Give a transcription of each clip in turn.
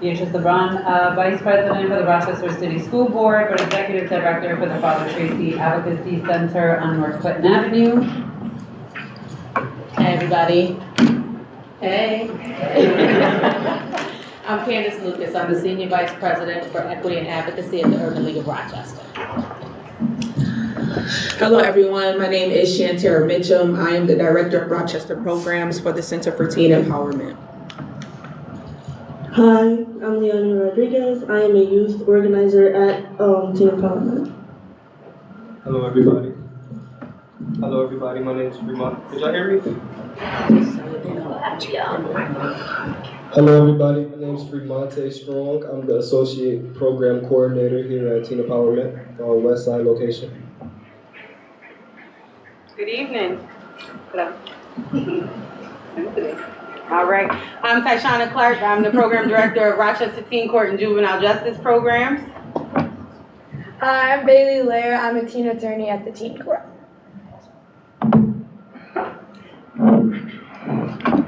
Beatrice LeBron, Vice President for the Rochester City School Board, but Executive Director for the Father Tracy Advocacy Center on North Clinton Avenue. Hey everybody. Hey. I'm Candace Lucas. I'm the Senior Vice President for Equity and Advocacy at the Urban League of Rochester. Hello everyone, my name is Shantara Mitchum. I am the Director of Rochester Programs for the Center for Teen Empowerment. Hi, I'm Leona Rodriguez. I am a youth organizer at Teen Empowerment. Hello everybody. Hello everybody, my name is Fremont. Did y'all hear me? Hello everybody, my name is Fremonte Strong. I'm the Associate Program Coordinator here at Teen Empowerment on West Side location. Good evening. Hello. All right. I'm Tyshana Clark. I'm the Program Director of Rochester Teen Court and Juvenile Justice Programs. Hi, I'm Bailey Lair. I'm a teen attorney at the Teen Court.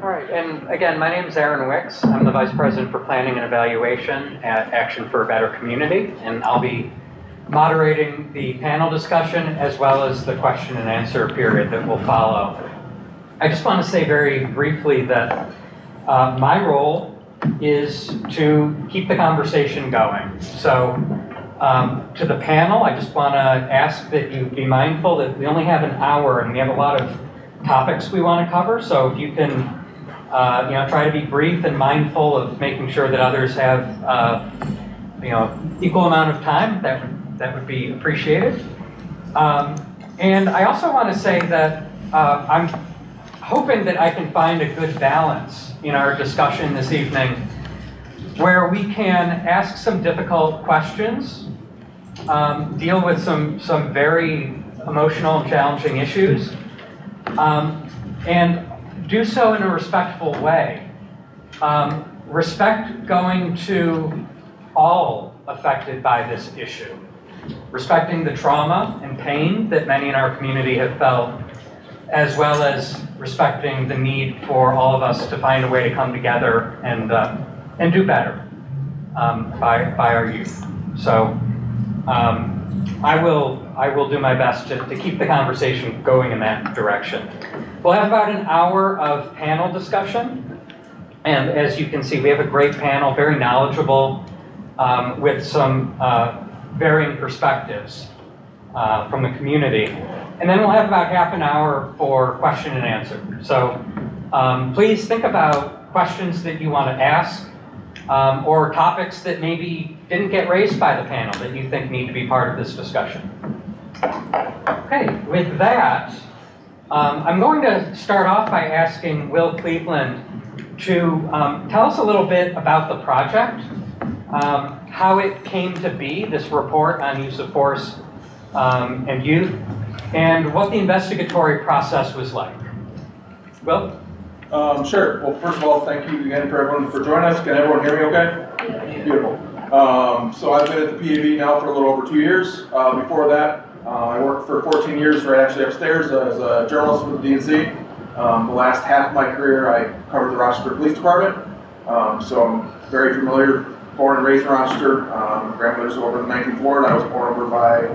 All right, and again, my name is Aaron Wicks. I'm the Vice President for Planning and Evaluation at Action for a Better Community, and I'll be moderating the panel discussion as well as the question and answer period that will follow. I just want to say very briefly that my role is to keep the conversation going. So to the panel, I just want to ask that you be mindful that we only have an hour and we have a lot of topics we want to cover. So if you can try to be brief and mindful of making sure that others have equal amount of time, that would be appreciated. And I also want to say that I'm hoping that I can find a good balance in our discussion this evening where we can ask some difficult questions, deal with some very emotional and challenging issues, and do so in a respectful way. Respect going to all affected by this issue. Respecting the trauma and pain that many in our community have felt, as well as respecting the need for all of us to find a way to come together and do better by our youth. So I will do my best to keep the conversation going in that direction. We'll have about an hour of panel discussion, and as you can see, we have a great panel, very knowledgeable, with some varying perspectives from the community. And then we'll have about half an hour for question and answer. So please think about questions that you want to ask or topics that maybe didn't get raised by the panel that you think need to be part of this discussion. Okay, with that, I'm going to start off by asking Will Cleveland to tell us a little bit about the project, how it came to be, this report on use of force and youth, and what the investigatory process was like. Will? Sure. Well, first of all, thank you again for everyone for joining us. Can everyone hear me okay? Yeah. Beautiful. So I've been at the PAB now for a little over 2 years. Before that, I worked for 14 years right actually upstairs as a journalist with the DNC. The last half of my career, I covered the Rochester Police Department. So I'm very familiar, born and raised in Rochester. My grandmother's over in 19th Ward. I was born over by,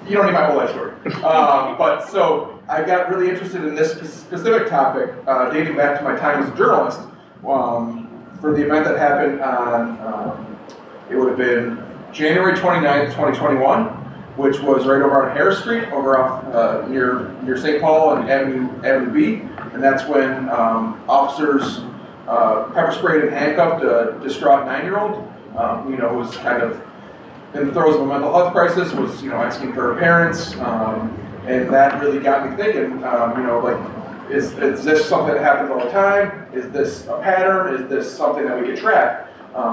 you don't need my whole life story. But so I got really interested in this specific topic, dating back to my time as a journalist, for the event that happened on, it would have been January 29th, 2021, which was right over on Harris Street, over off near St. Paul and Avenue B, and that's when officers pepper sprayed and handcuffed a distraught 9-year-old, who was kind of in the throes of a mental health crisis, was asking for her parents, and that really got me thinking, is this something that happens all the time? Is this a pattern? Is this something that we can track?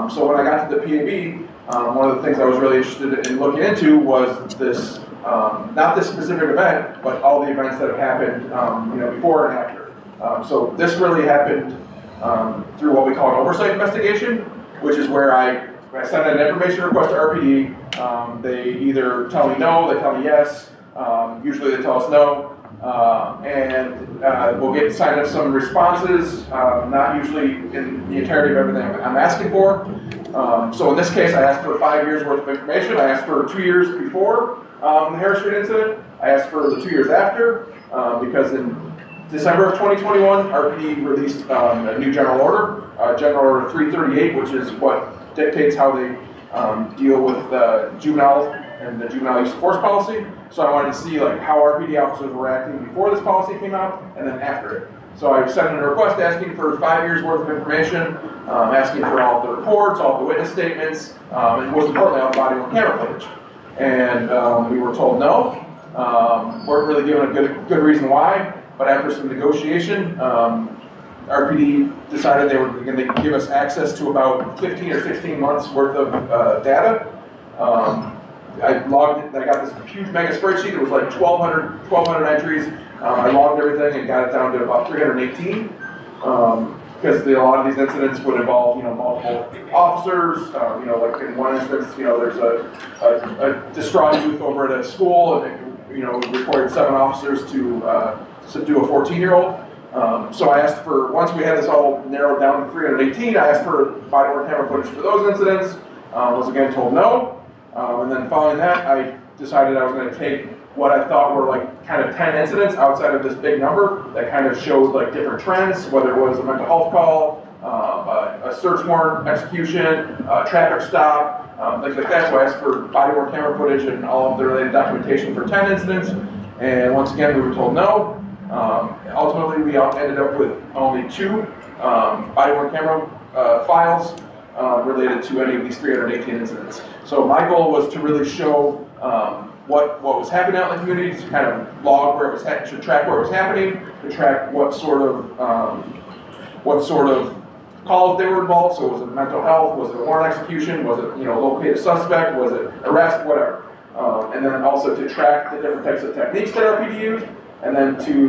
So when I got to the PAB, one of the things I was really interested in looking into was this, not this specific event, but all the events that have happened, before and after. So this really happened through what we call an oversight investigation, which is where I send an information request to RPD. They either tell me no, they tell me yes. Usually they tell us no. We'll get signed up some responses, not usually in the entirety of everything I'm asking for. So in this case, I asked for 5 years worth of information. I asked for 2 years before the Harris Street incident. I asked for the 2 years after, because in December of 2021, RPD released a new general order, General Order 338, which is what dictates how they deal with juvenile and the juvenile use of force policy. So I wanted to see like how RPD officers were acting before this policy came out and then after it. So I sent in a request asking for 5 years worth of information, asking for all of the reports, all of the witness statements, and most importantly, all the body worn camera footage. And we were told no. Weren't really given a good reason why, but after some negotiation, RPD decided they were going to give us access to about 15 or 16 months worth of data. I got this huge mega spreadsheet. It was like 1,200 entries. I logged everything and got it down to about 318. Because a lot of these incidents would involve, multiple officers. Like in one instance, there's a distraught youth over at a school, and required 7 officers to subdue a 14-year-old. So I asked for, once we had this all narrowed down to 318, I asked for body-worn camera footage for those incidents. Was again told no. And then following that, I decided I was going to take what I thought were like kind of 10 incidents outside of this big number that kind of showed like different trends, whether it was a mental health call, a search warrant execution, a traffic stop, things like that. So I asked for body-worn camera footage and all of the related documentation for 10 incidents. And once again, we were told no. Ultimately, we ended up with only 2 body-worn camera files related to any of these 318 incidents. So my goal was to really show what was happening out in the community, to kind of log where it was to track where it was happening, to track what sort of calls they were involved. So was it mental health? Was it a warrant execution? Was it locate a suspect? Was it arrest? Whatever. And then also to track the different types of techniques that RPD used, and then to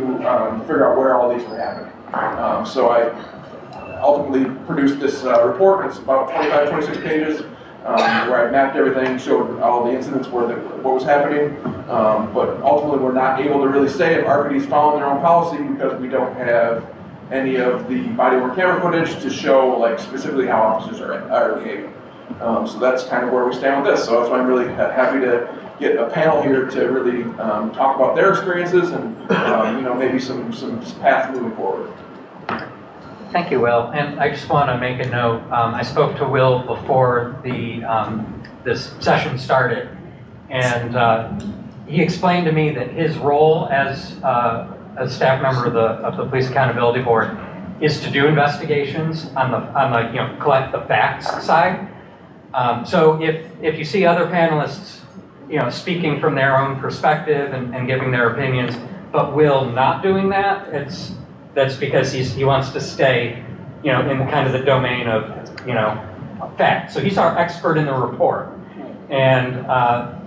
figure out where all these were happening. So I ultimately produced this report. It's about 25, 26 pages, where I mapped everything, showed all the incidents what was happening. But ultimately, we're not able to really say if RPD is following their own policy because we don't have any of the body-worn camera footage to show like specifically how officers are behaving. So that's kind of where we stand with this. So that's why I'm really happy to get a panel here to really talk about their experiences and maybe some path moving forward. Thank you, Will. And I just want to make a note. I spoke to Will before this session started, and he explained to me that his role as a staff member of the Police Accountability Board is to do investigations on the collect the facts side. So if you see other panelists, speaking from their own perspective and giving their opinions, but Will not doing that, that's because he wants to stay, in kind of the domain of, fact. So he's our expert in the report, and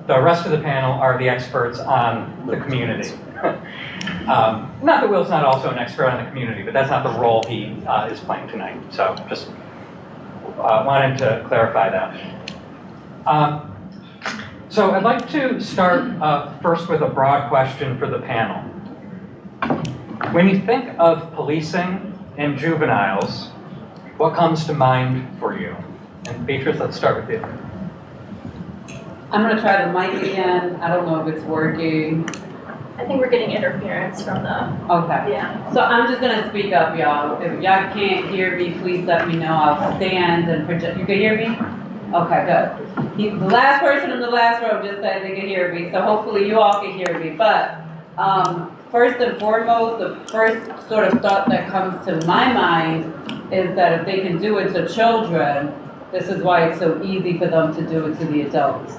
the rest of the panel are the experts on the community. Not that Will's not also an expert on the community, but that's not the role he is playing tonight. So just wanted to clarify that. So I'd like to start first with a broad question for the panel. When you think of policing and juveniles, what comes to mind for you? And Beatrice, let's start with you. I'm going to try the mic again. I don't know if it's working. I think we're getting interference from the, Okay. yeah. So I'm just going to speak up, y'all. If y'all can't hear me, please let me know. I'll stand and project. You can hear me? Okay, good. The last person in the last row just said they could hear me, so hopefully you all can hear me. But first and foremost, the first sort of thought that comes to my mind is that if they can do it to children, this is why it's so easy for them to do it to the adults.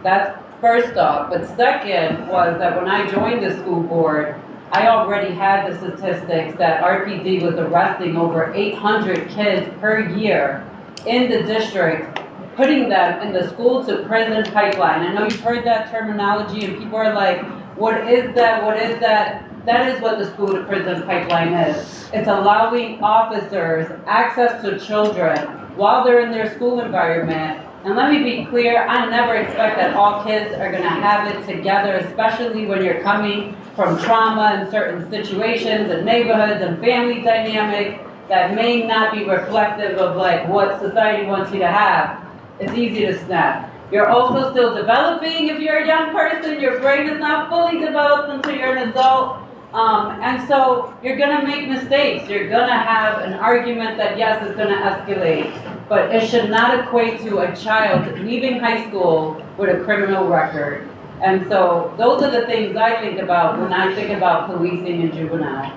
That's first thought. But second was that when I joined the school board, I already had the statistics that RPD was arresting over 800 kids per year in the district, putting them in the school to prison pipeline. I know you've heard that terminology and people are like, what is that? What is that? That is what the school to prison pipeline is. It's allowing officers access to children while they're in their school environment. And let me be clear, I never expect that all kids are gonna have it together, especially when you're coming from trauma in certain situations and neighborhoods and family dynamics that may not be reflective of like what society wants you to have, it's easy to snap. You're also still developing. If you're a young person, your brain is not fully developed until you're an adult. And so you're gonna make mistakes. You're gonna have an argument that yes, is gonna escalate, but it should not equate to a child leaving high school with a criminal record. And so those are the things I think about when I think about policing in juvenile.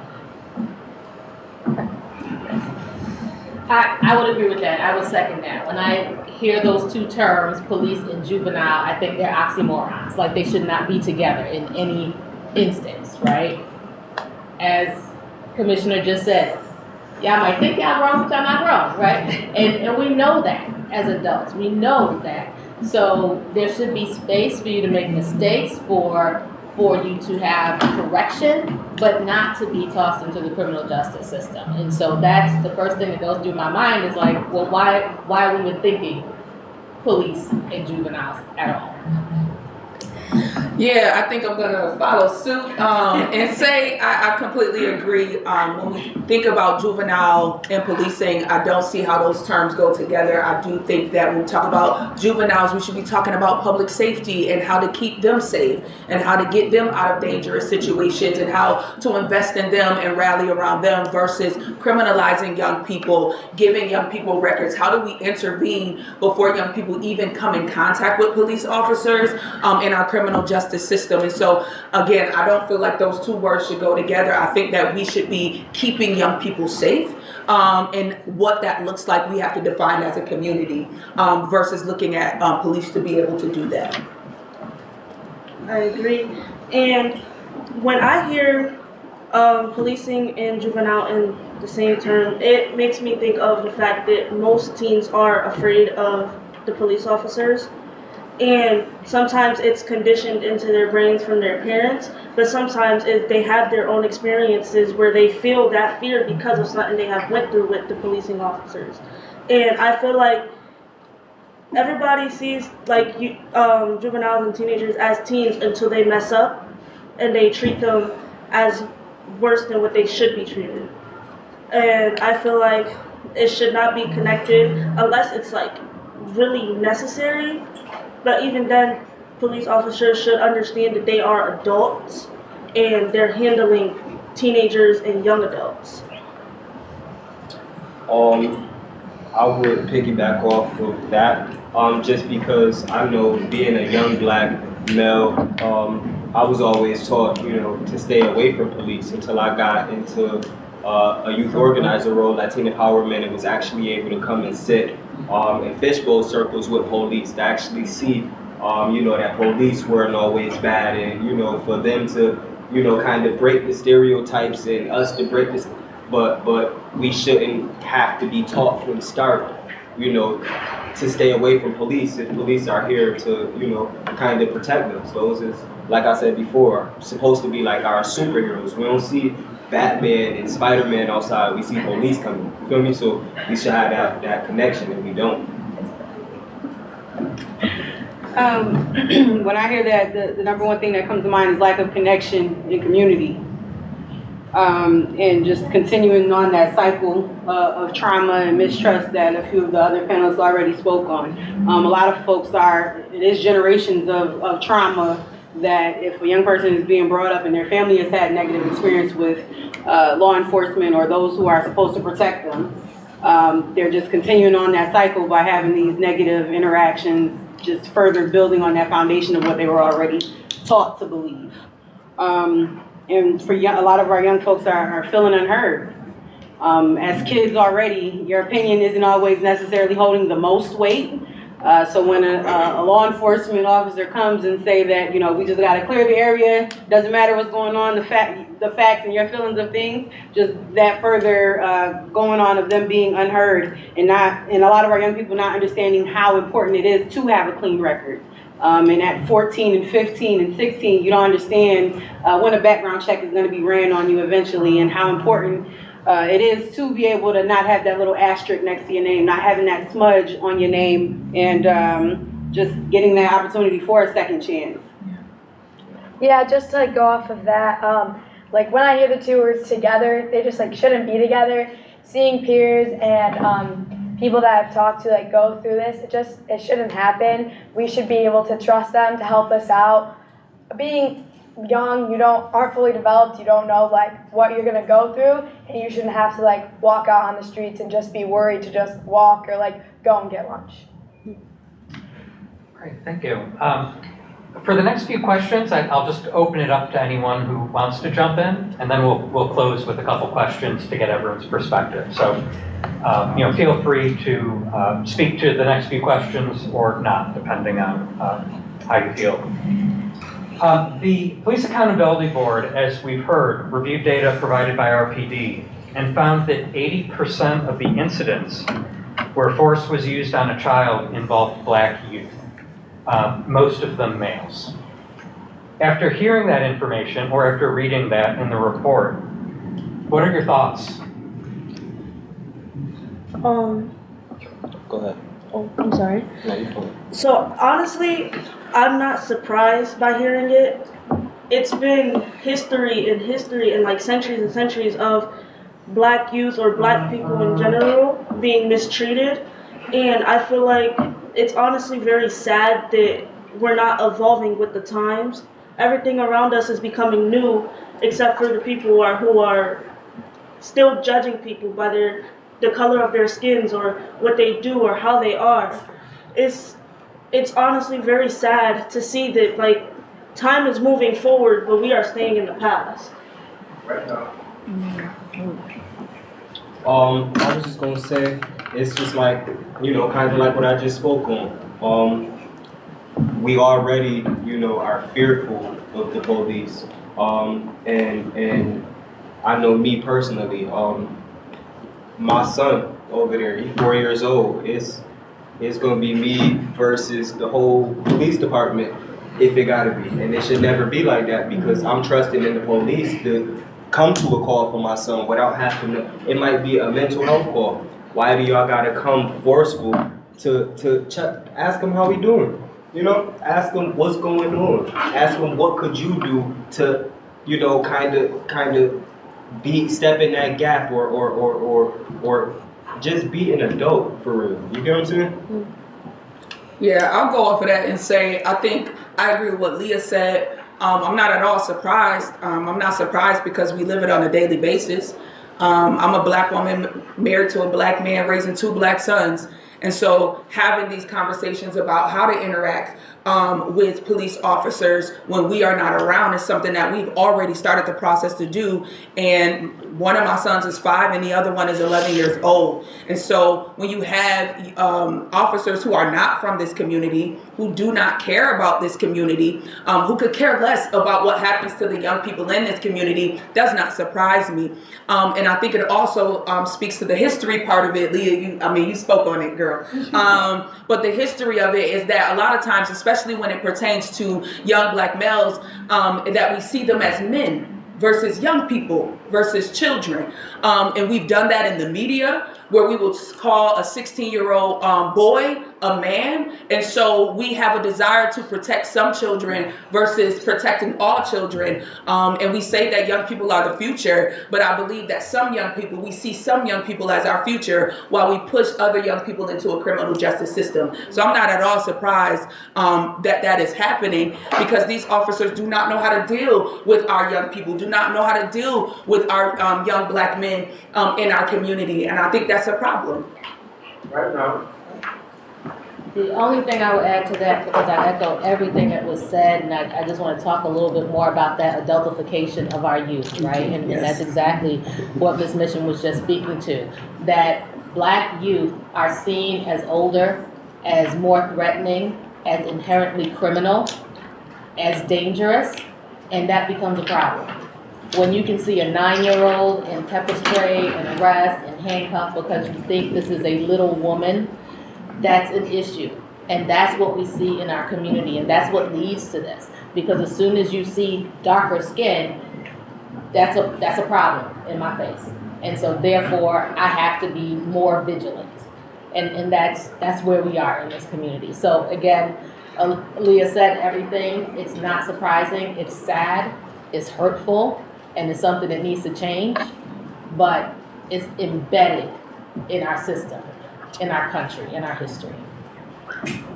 I would agree with that. I would second that. When I hear those two terms, police and juvenile, I think they're oxymorons. Like they should not be together in any instance, right? As Commissioner just said, y'all might think y'all wrong, but y'all not wrong, right? And we know that as adults. We know that. So there should be space for you to make mistakes, for you to have correction, but not to be tossed into the criminal justice system. And so that's the first thing that goes through my mind is like, well, why are we even thinking police and juveniles at all? Yeah, I think I'm gonna follow suit and say I completely agree. When we think about juvenile and policing, I don't see how those terms go together. I do think that when we talk about juveniles, we should be talking about public safety and how to keep them safe and how to get them out of dangerous situations and how to invest in them and rally around them versus criminalizing young people, giving young people records. How do we intervene before young people even come in contact with police officers in our criminal justice system? And so again, I don't feel like those two words should go together. I think that we should be keeping young people safe, and what that looks like we have to define as a community versus looking at police to be able to do that. I agree. And when I hear policing and juvenile in the same term, it makes me think of the fact that most teens are afraid of the police officers. And sometimes it's conditioned into their brains from their parents, but sometimes they have their own experiences where they feel that fear because of something they have went through with the policing officers. And I feel like everybody sees like juveniles and teenagers as teens until they mess up, and they treat them as worse than what they should be treated. And I feel like it should not be connected unless it's like really necessary. But even then, police officers should understand that they are adults and they're handling teenagers and young adults. I would piggyback off of that, just because I know being a young black male, I was always taught, to stay away from police until I got into a youth organizer role at Teen Empowerment and was actually able to come and sit in fishbowl circles with police to actually see, that police weren't always bad, and for them to, kind of break the stereotypes and us to break this, but we shouldn't have to be taught from the start, to stay away from police if police are here to, kind of protect us. Those is, like I said before, supposed to be like our superheroes. We don't see Batman and Spider-Man outside, we see police coming, you feel me? So we should have that connection, and we don't. When I hear that, the number one thing that comes to mind is lack of connection in community. And just continuing on that cycle of trauma and mistrust that a few of the other panelists already spoke on. A lot of folks it is generations of trauma that if a young person is being brought up and their family has had negative experience with law enforcement or those who are supposed to protect them, they're just continuing on that cycle by having these negative interactions, just further building on that foundation of what they were already taught to believe. And for a lot of our young folks are feeling unheard. As kids already, your opinion isn't always necessarily holding the most weight. So when a law enforcement officer comes and say that, we just got to clear the area, doesn't matter what's going on, the facts and your feelings of things, just that further going on of them being unheard and a lot of our young people not understanding how important it is to have a clean record. And at 14 and 15 and 16, you don't understand when a background check is going to be ran on you eventually and how important it is to be able to not have that little asterisk next to your name, not having that smudge on your name, and just getting that opportunity for a second chance. Yeah, just to like go off of that, like when I hear the two words together, they just like shouldn't be together. Seeing peers and people that I've talked to like go through this, it shouldn't happen. We should be able to trust them to help us out. Being young, aren't fully developed, you don't know like what you're gonna go through, and you shouldn't have to like walk out on the streets and just be worried to just walk or like go and get lunch. Great, thank you. For the next few questions, I'll just open it up to anyone who wants to jump in, and then we'll close with a couple questions to get everyone's perspective. So, feel free to speak to the next few questions or not, depending on how you feel. The Police Accountability Board, as we've heard, reviewed data provided by RPD and found that 80% of the incidents where force was used on a child involved Black youth. Most of them males. After hearing that information, or after reading that in the report, what are your thoughts? Go ahead. Oh, I'm sorry. No, you go. So honestly, I'm not surprised by hearing it. It's been history and like centuries and centuries of Black youth or Black people in general being mistreated. And I feel like it's honestly very sad that we're not evolving with the times. Everything around us is becoming new, except for the people who are still judging people by the color of their skins or what they do or how they are. It's honestly very sad to see that like time is moving forward, but we are staying in the past. Right now. I was just gonna say, it's just like, kind of like what I just spoke on. We already, are fearful of the police. And I know me personally, my son over there, he's 4 years old. It's gonna be me versus the whole police department if it gotta be. And it should never be like that, because I'm trusting in the police to come to a call for my son without having to. It might be a mental health call. Why do y'all gotta come forceful to check, ask him how he doing? Ask him what's going on. Ask him what could you do to, kind of step in that gap or just be an adult for real. You get what I'm saying? Yeah, I'll go off of that and say I think I agree with what Leah said. I'm not at all surprised. I'm not surprised because we live it on a daily basis. I'm a Black woman married to a Black man raising 2 Black sons. And so having these conversations about how to interact with police officers when we are not around is something that we've already started the process to do. And one of my sons is 5 and the other one is 11 years old. And so when you have officers who are not from this community, who do not care about this community, who could care less about what happens to the young people in this community, does not surprise me. And I think it also speaks to the history part of it. Leah, you spoke on it, girl. But the history of it is that a lot of times, especially when it pertains to young Black males, that we see them as men versus young people versus children. And we've done that in the media, where we will call a 16-year-old boy a man. And so we have a desire to protect some children versus protecting all children. And we say that young people are the future, but I believe that we see some young people as our future while we push other young people into a criminal justice system. So I'm not at all surprised that is happening, because these officers do not know how to deal with our young people, do not know how to deal with our young Black men in our community. And I think that's a problem. Right now. The only thing I would add to that, because I echo everything that was said, and I just want to talk a little bit more about that adultification of our youth, right? And that's exactly what Ms. Mission was just speaking to, that Black youth are seen as older, as more threatening, as inherently criminal, as dangerous, and that becomes a problem. When you can see a 9-year-old in pepper spray and arrest and handcuffed because you think this is a little woman, that's an issue. And that's what we see in our community, and that's what leads to this. Because as soon as you see darker skin, that's a problem in my face. And so therefore, I have to be more vigilant. And that's where we are in this community. So again, Leah said everything. It's not surprising. It's sad. It's hurtful, and it's something that needs to change. But it's embedded in our system, in our country, in our history.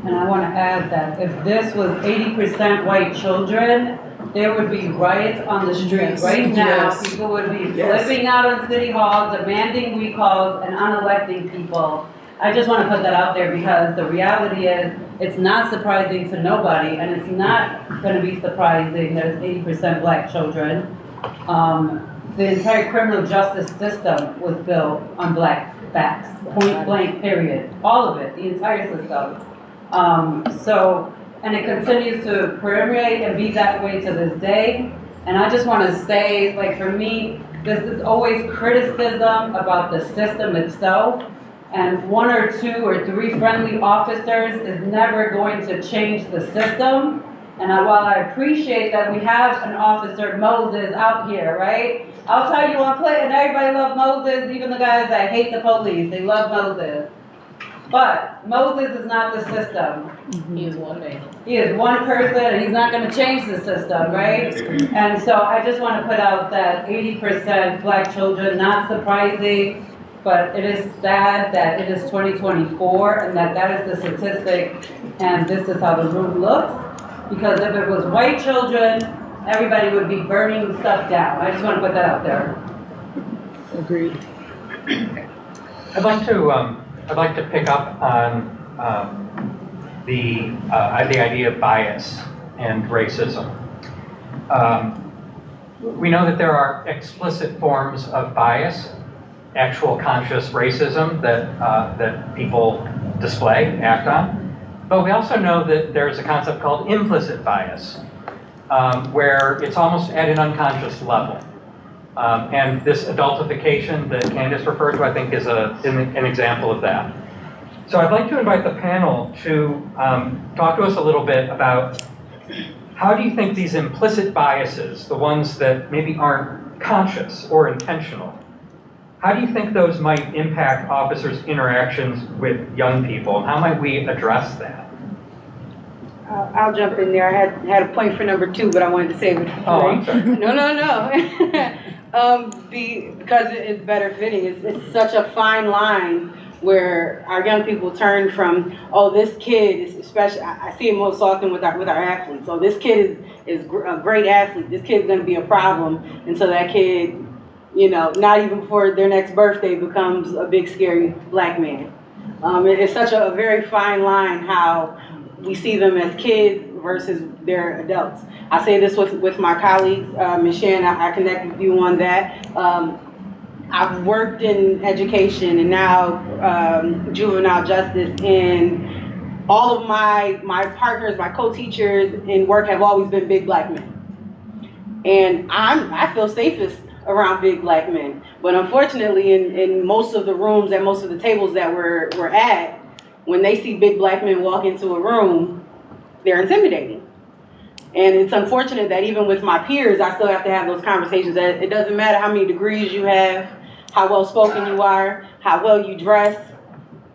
And I want to add that if this was 80% white children, there would be riots on the streets right now. Yes. People would be Yes. flipping out on City Hall, demanding recalls and unelecting people. I just want to put that out there because the reality is it's not surprising to nobody, and it's not going to be surprising that it's 80% black children. The entire criminal justice system was built on black backs, point blank, period. All of it, the entire system. And it continues to permeate and be that way to this day. And I just want to say, like, for me, this is always criticism about the system itself. And 1 or 2 or 3 friendly officers is never going to change the system. And while I appreciate that we have an officer, Moses, out here, right? I'll tell you on Clinton, everybody loves Moses, even the guys that hate the police, they love Moses. But Moses is not the system. He is one man. He is one person, and he's not going to change the system, right? And so I just want to put out that 80% black children, not surprising, but it is sad that it is 2024 and that is the statistic, and this is how the room looks. Because if it was white children, everybody would be burning stuff down. I just want to put that out there. Agreed. I'd like to pick up on the idea of bias and racism. We know that there are explicit forms of bias, actual conscious racism that people display, act on. But we also know that there's a concept called implicit bias, where it's almost at an unconscious level. And this adultification that Candace referred to, I think, is an example of that. So I'd like to invite the panel to talk to us a little bit about how do you think these implicit biases, the ones that maybe aren't conscious or intentional, how do you think those might impact officers' interactions with young people, and how might we address that? I'll jump in there. I had a point for number 2, but I wanted to save it for 3. Oh, I'm sorry. No. Because it's better fitting. It's such a fine line where our young people turn from, oh, this kid is especially. I see it most often with our athletes. Oh, this kid is a great athlete. This kid's going to be a problem until that kid, not even before their next birthday, becomes a big scary black man. It's such a very fine line how we see them as kids versus they're adults. I say this with my colleagues, Ms. Shan, I connect with you on that. I've worked in education and now juvenile justice, and all of my partners, my co-teachers in work have always been big black men. And I feel safest around big black men. But unfortunately, in most of the rooms, at most of the tables that we're at, when they see big black men walk into a room, they're intimidating. And it's unfortunate that even with my peers, I still have to have those conversations. That it doesn't matter how many degrees you have, how well spoken you are, how well you dress.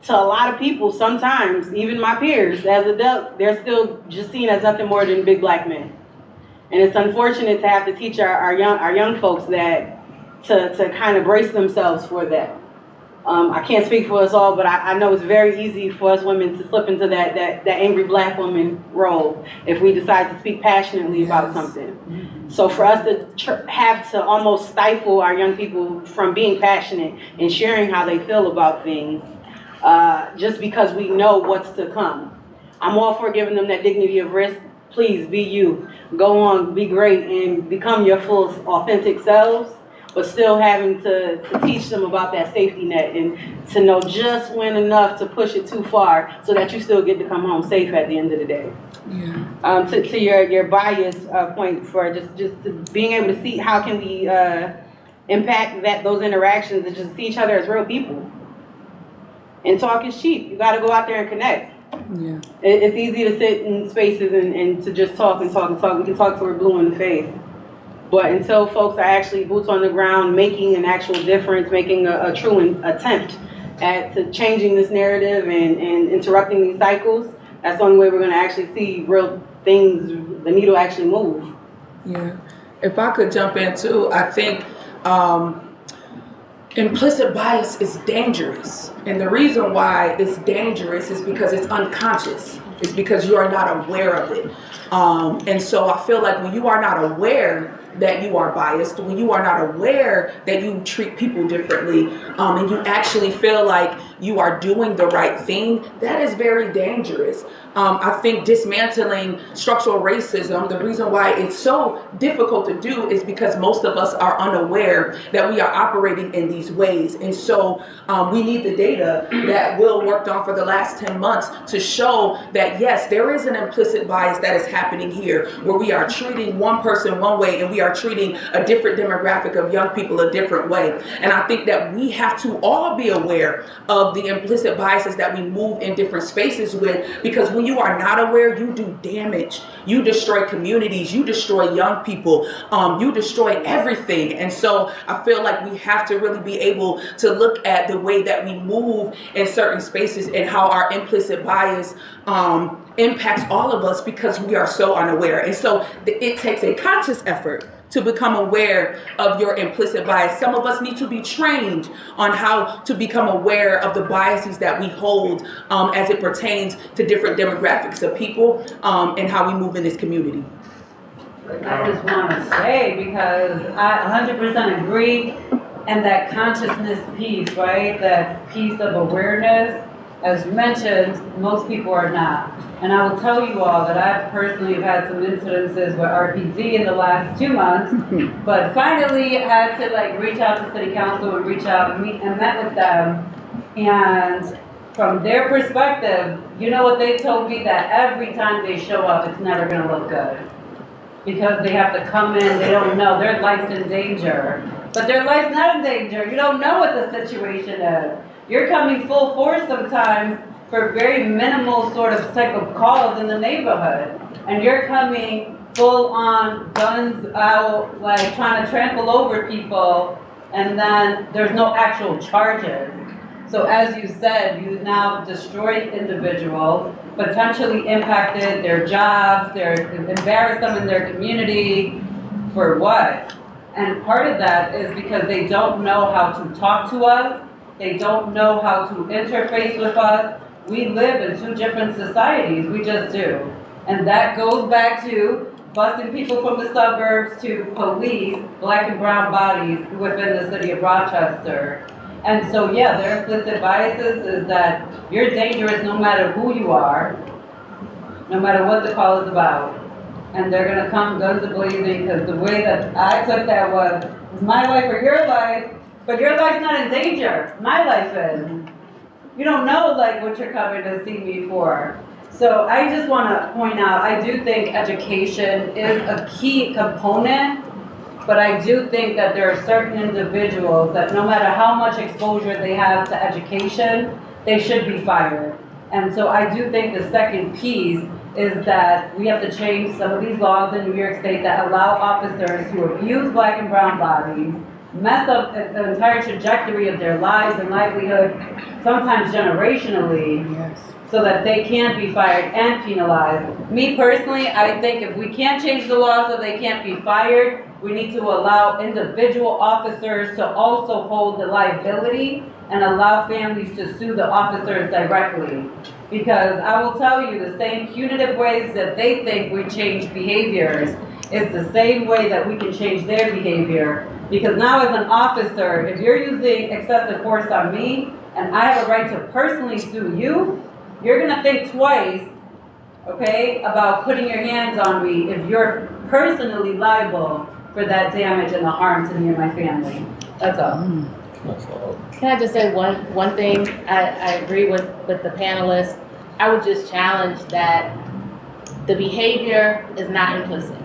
To a lot of people, sometimes, even my peers, as adults, they're still just seen as nothing more than big black men. And it's unfortunate to have to teach our young folks that to kind of brace themselves for that. I can't speak for us all, but I know it's very easy for us women to slip into that angry black woman role if we decide to speak passionately about something. So for us to have to almost stifle our young people from being passionate and sharing how they feel about things, just because we know what's to come. I'm all for giving them that dignity of risk. Please be you. Go on, be great, and become your full, authentic selves, but still having to teach them about that safety net and to know just when enough to push it too far so that you still get to come home safe at the end of the day. Yeah. To your bias point for just being able to see how can we impact those interactions and just see each other as real people. And talk is cheap. You got to go out there and connect. Yeah. It's easy to sit in spaces and to just talk and talk and talk. We can talk till we're blue in the face. But until folks are actually boots on the ground, making an actual difference, making a true attempt at changing this narrative and interrupting these cycles, That's the only way we're gonna actually see real things, the needle actually move. Yeah. If I could jump in too, I think implicit bias is dangerous. And the reason why it's dangerous is because it's unconscious. It's because you are not aware of it. And so I feel like when you are not aware that you are biased, when you are not aware that you treat people differently, and you actually feel like you are doing the right thing, that is very dangerous. I think dismantling structural racism, the reason why it's so difficult to do is because most of us are unaware that we are operating in these ways. And so we need the data that Will worked on for the last 10 months to show that yes, there is an implicit bias that is happening here, where we are treating one person one way and we are treating a different demographic of young people a different way. And I think that we have to all be aware of the implicit biases that we move in different spaces with, because when you are not aware, you do damage. You destroy communities, you destroy young people, you destroy everything. And so I feel like we have to really be able to look at the way that we move in certain spaces and how our implicit bias impacts all of us, because we are so unaware. And so it takes a conscious effort to become aware of your implicit bias. Some of us need to be trained on how to become aware of the biases that we hold as it pertains to different demographics of people and how we move in this community. I just want to say, because I 100% agree, and that consciousness piece, right? That piece of awareness, as mentioned, most people are not. And I will tell you all that I personally have had some incidences with RPD in the last 2 months, but finally had to reach out to city council and reach out and meet and met with them. And from their perspective, you know what they told me? That every time they show up, it's never going to look good. Because they have to come in, they don't know, their life's in danger. But their life's not in danger. You don't know what the situation is. You're coming full force sometimes for very minimal sort of type of calls in the neighborhood. And you're coming full on, guns out, trying to trample over people, and then there's no actual charges. So as you said, you now destroyed individuals, potentially impacted their jobs, embarrassed them in their community, for what? And part of that is because they don't know how to talk to us, they don't know how to interface with us. We live in two different societies, we just do. And that goes back to busing people from the suburbs to police black and brown bodies within the city of Rochester. And so, yeah, their implicit biases is that you're dangerous no matter who you are, no matter what the call is about. And they're gonna come guns a-blazing, because the way that I took that was, it's my life or your life, but your life's not in danger, my life is. You don't know what you're coming to see me for. So I just wanna point out, I do think education is a key component, but I do think that there are certain individuals that no matter how much exposure they have to education, they should be fired. And so I do think the second piece is that we have to change some of these laws in New York State that allow officers to abuse black and brown bodies, mess up the entire trajectory of their lives and livelihood, sometimes generationally, so that they can't be fired and penalized. Me personally, I think if we can't change the law so they can't be fired, we need to allow individual officers to also hold the liability and allow families to sue the officers directly. Because I will tell you, the same punitive ways that they think we change behaviors is the same way that we can change their behavior. Because now as an officer, if you're using excessive force on me and I have a right to personally sue you, you're gonna think twice, okay, about putting your hands on me if you're personally liable for that damage and the harm to me and my family. That's all. Can I just say one thing? I agree with the panelists. I would just challenge that the behavior is not implicit.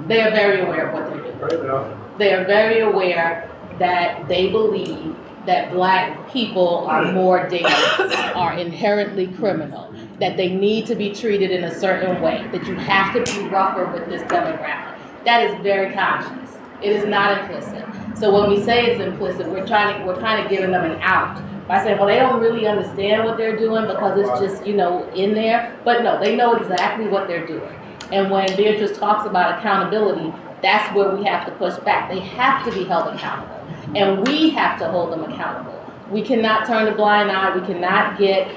They are very aware of what they're doing. They are very aware that they believe that black people are more dangerous, are inherently criminal, that they need to be treated in a certain way, that you have to be rougher with this demographic. That is very conscious. It is not implicit. So when we say it's implicit, we're kind of giving them an out by saying, well, they don't really understand what they're doing because it's just, you know, in there. But no, they know exactly what they're doing. And when Beatrice talks about accountability, that's where we have to push back. They have to be held accountable. And we have to hold them accountable. We cannot turn a blind eye. We cannot get,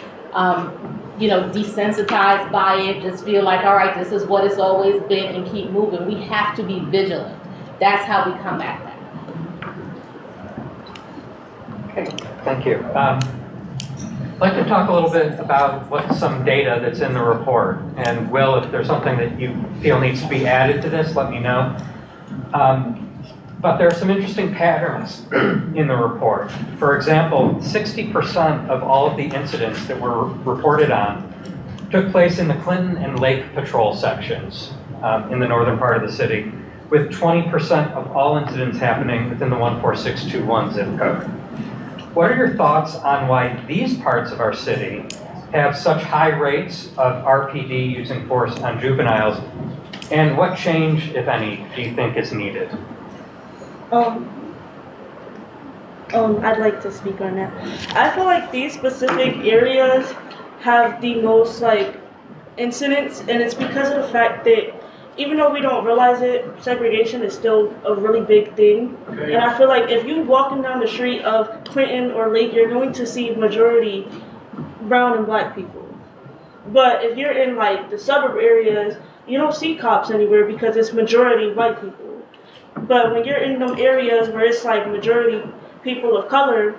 you know, desensitized by it. Just feel like, all right, this is what it's always been and keep moving. We have to be vigilant. That's how we combat that. Okay, thank you. I'd like to talk a little bit about what's some data that's in the report. And Will, if there's something that you feel needs to be added to this, let me know. But there are some interesting patterns in the report. For example, 60% of all of the incidents that were reported on took place in the Clinton and Lake Patrol sections in the northern part of the city, with 20% of all incidents happening within the 14621 zip code. What are your thoughts on why these parts of our city have such high rates of RPD using force on juveniles, and what change, if any, do you think is needed? I'd like to speak on that. I feel like these specific areas have the most incidents, and it's because of the fact that even though we don't realize it, segregation is still a really big thing. Okay. And I feel like if you're walking down the street of Clinton or Lake, you're going to see majority brown and black people. But if you're in the suburb areas, you don't see cops anywhere because it's majority white people. But when you're in them areas where it's majority people of color,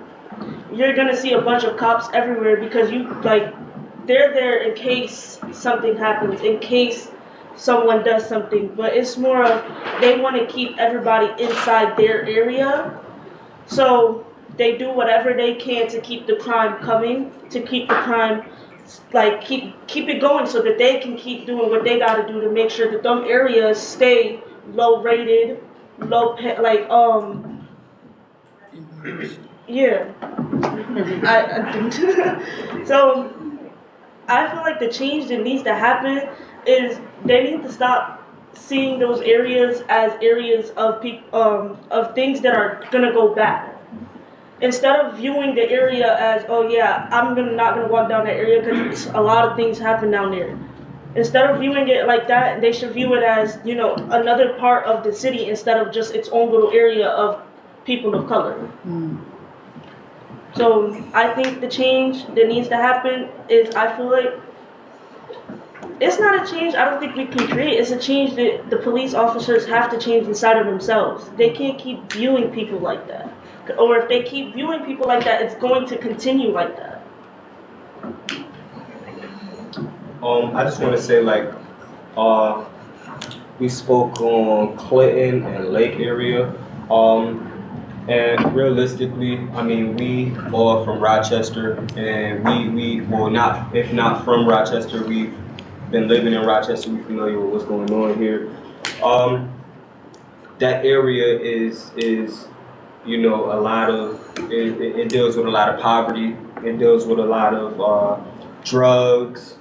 you're gonna see a bunch of cops everywhere because they're there in case something happens, in case someone does something. But it's more of they want to keep everybody inside their area, so they do whatever they can to keep the crime coming, to keep the crime keep it going, so that they can keep doing what they got to do to make sure that them areas stay low rated, yeah. So I feel like the change that needs to happen is they need to stop seeing those areas as areas of of things that are gonna go bad. Instead of viewing the area as, oh yeah, I'm not gonna walk down that area because a lot of things happen down there. Instead of viewing it like that, they should view it as, another part of the city instead of just its own little area of people of color. So I think the change that needs to happen is, I feel like it's not a change I don't think we can create. It's a change that the police officers have to change inside of themselves. They can't keep viewing people like that. Or if they keep viewing people like that, it's going to continue like that. I just want to say, we spoke on Clinton and Lake area, and realistically, I mean, we are from Rochester, and if not from Rochester, we've been living in Rochester, we're familiar with what's going on here. That area is a lot of, it deals with a lot of poverty, it deals with a lot of drugs,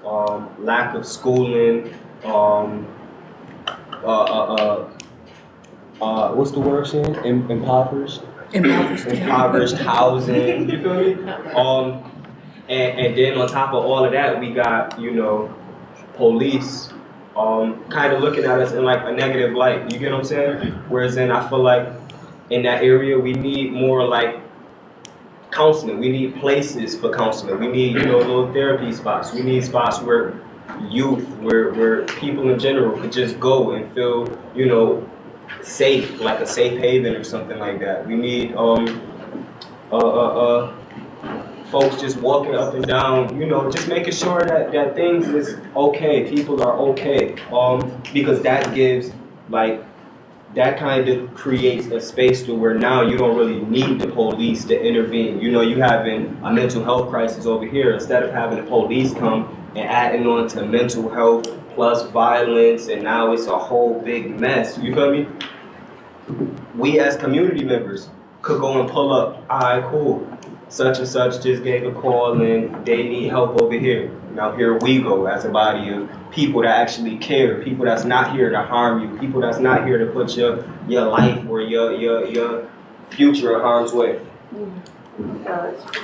lack of schooling, what's the word, Shan? Impoverished housing, you feel me? And then on top of all of that, we got, police kind of looking at us in a negative light, you get what I'm saying? Whereas then I feel like in that area, we need more counseling. We need places for counseling. We need, little therapy spots. We need spots where youth, where people in general could just go and feel, safe, like a safe haven or something like that. We need folks just walking up and down, just making sure that things is okay, people are okay, because that gives that kind of creates a space to where now you don't really need the police to intervene. You having a mental health crisis over here, instead of having the police come and adding on to mental health plus violence, and now it's a whole big mess, you feel me? We as community members could go and pull up, all right, cool, such and such just gave a call and they need help over here. Now here we go as a body of people that actually care, people that's not here to harm you, people that's not here to put your life or your future in harm's way.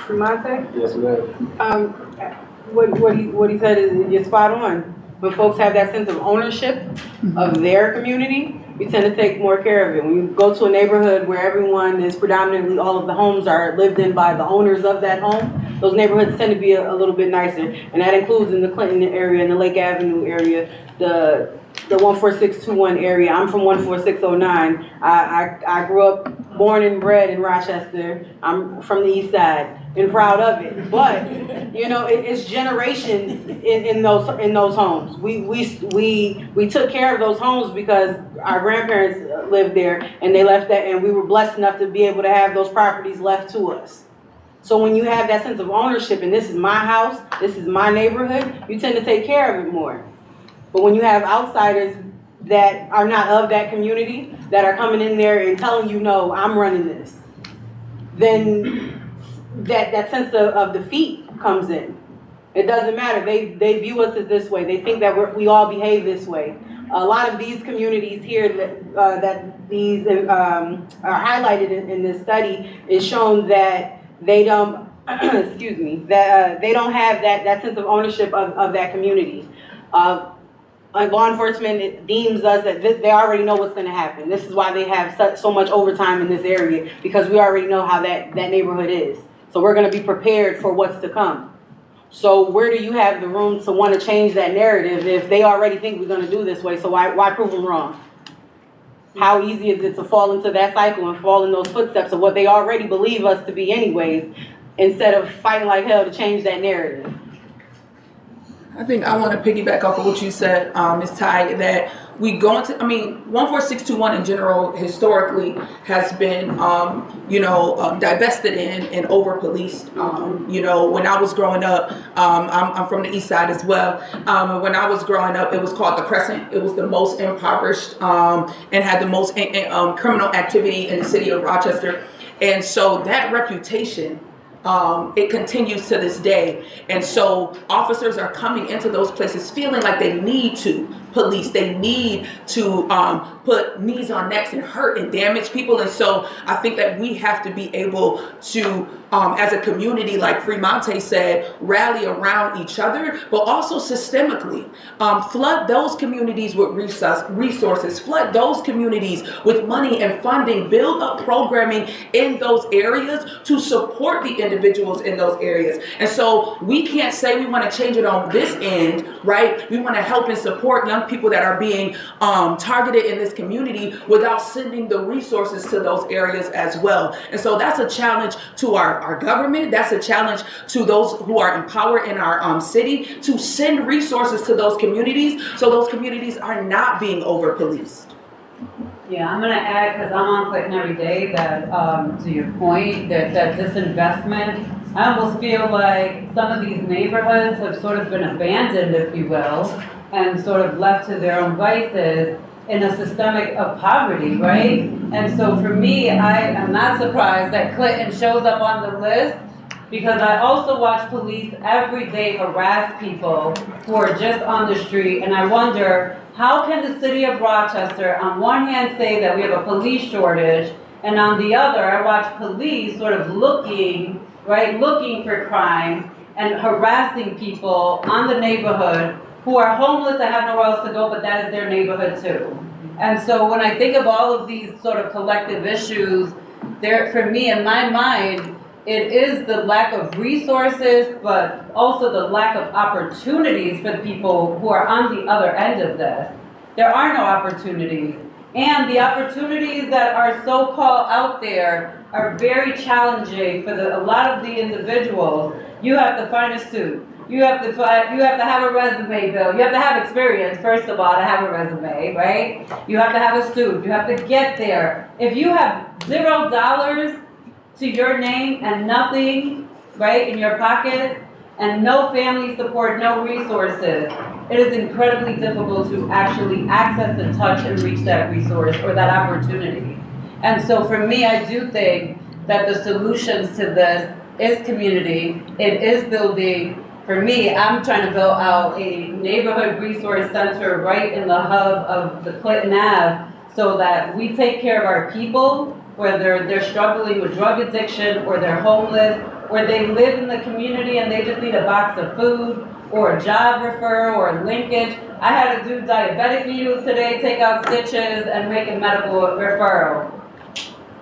Tremonte? Yes, ma'am. What he said is, you're spot on. When folks have that sense of ownership of their community, we tend to take more care of it. When you go to a neighborhood where everyone is predominantly, all of the homes are lived in by the owners of that home, those neighborhoods tend to be a little bit nicer. And that includes in the Clinton area, in the Lake Avenue area, the 14621 area. I'm from 14609. I grew up, born and bred in Rochester. I'm from the east side and proud of it. But, you know, it's generations in those homes. We took care of those homes because our grandparents lived there and they left that, and we were blessed enough to be able to have those properties left to us. So when you have that sense of ownership and this is my house, this is my neighborhood, you tend to take care of it more. But when you have outsiders that are not of that community, that are coming in there and telling you, no, I'm running this, then that sense of defeat comes in. It doesn't matter. They view us as this way. They think that we all behave this way. A lot of these communities here that these are highlighted in this study is shown that they don't, excuse me, that they don't have that sense of ownership of that community. Law enforcement deems us that they already know what's going to happen. This is why they have so much overtime in this area, because we already know how that neighborhood is. So we're going to be prepared for what's to come. So where do you have the room to want to change that narrative if they already think we're going to do this way? So why prove them wrong? How easy is it to fall into that cycle and fall in those footsteps of what they already believe us to be anyways, instead of fighting like hell to change that narrative? I think I want to piggyback off of what you said, Ms. Ty, that we go into, 14621 in general historically has been, divested in and over-policed. When I was growing up, I'm from the east side as well. When I was growing up, it was called the Crescent. It was the most impoverished and had the most criminal activity in the city of Rochester. And so that reputation, it continues to this day. And so officers are coming into those places feeling like they need to police. They need to put knees on necks and hurt and damage people. And so I think that we have to be able to, as a community, like Fremonte said, rally around each other, but also systemically flood those communities with resources, flood those communities with money and funding, build up programming in those areas to support the individuals in those areas. And so we can't say we want to change it on this end, right? We want to help and support young people that are being targeted in this community without sending the resources to those areas as well. And so that's a challenge to our government. That's a challenge to those who are in power in our city to send resources to those communities so those communities are not being over-policed. Yeah, I'm going to add, because I'm on Clinton every day, that to your point, that disinvestment, I almost feel like some of these neighborhoods have sort of been abandoned, if you will, and sort of left to their own vices in a systemic of poverty, right? And so for me, I am not surprised that Clinton shows up on the list, because I also watch police every day harass people who are just on the street, and I wonder, how can the city of Rochester on one hand say that we have a police shortage, and on the other, I watch police sort of looking for crime and harassing people on the neighborhood who are homeless and have nowhere else to go, but that is their neighborhood too. And so when I think of all of these sort of collective issues, for me, in my mind, it is the lack of resources, but also the lack of opportunities for the people who are on the other end of this. There are no opportunities. And the opportunities that are so-called out there are very challenging for a lot of the individuals. You have to find a suit. You have to have a resume built. You have to have experience, first of all, to have a resume, right? You have to have a suit. You have to get there. If you have $0 to your name and nothing, right, in your pocket, and no family support, no resources, it is incredibly difficult to actually access and touch and reach that resource or that opportunity. And so for me, I do think that the solutions to this is community. It is building. For me, I'm trying to build out a neighborhood resource center right in the hub of the Clinton Ave so that we take care of our people whether they're struggling with drug addiction or they're homeless, or they live in the community and they just need a box of food or a job referral or a linkage. I had to do diabetic needles today, take out stitches, and make a medical referral.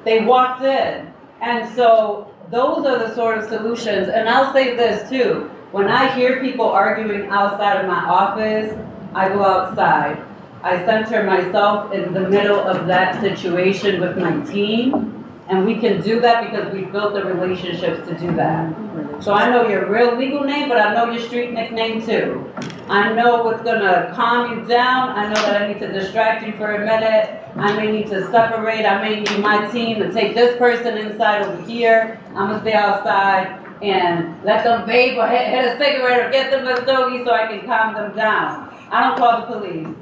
They walked in. And so those are the sort of solutions. And I'll say this too, when I hear people arguing outside of my office, I go outside. I center myself in the middle of that situation with my team. And we can do that because we've built the relationships to do that. So I know your real legal name, but I know your street nickname too. I know what's gonna calm you down. I know that I need to distract you for a minute. I may need to separate. I may need my team to take this person inside over here. I'm gonna stay outside and let them vape or hit a cigarette or get them a stogie so I can calm them down. I don't call the police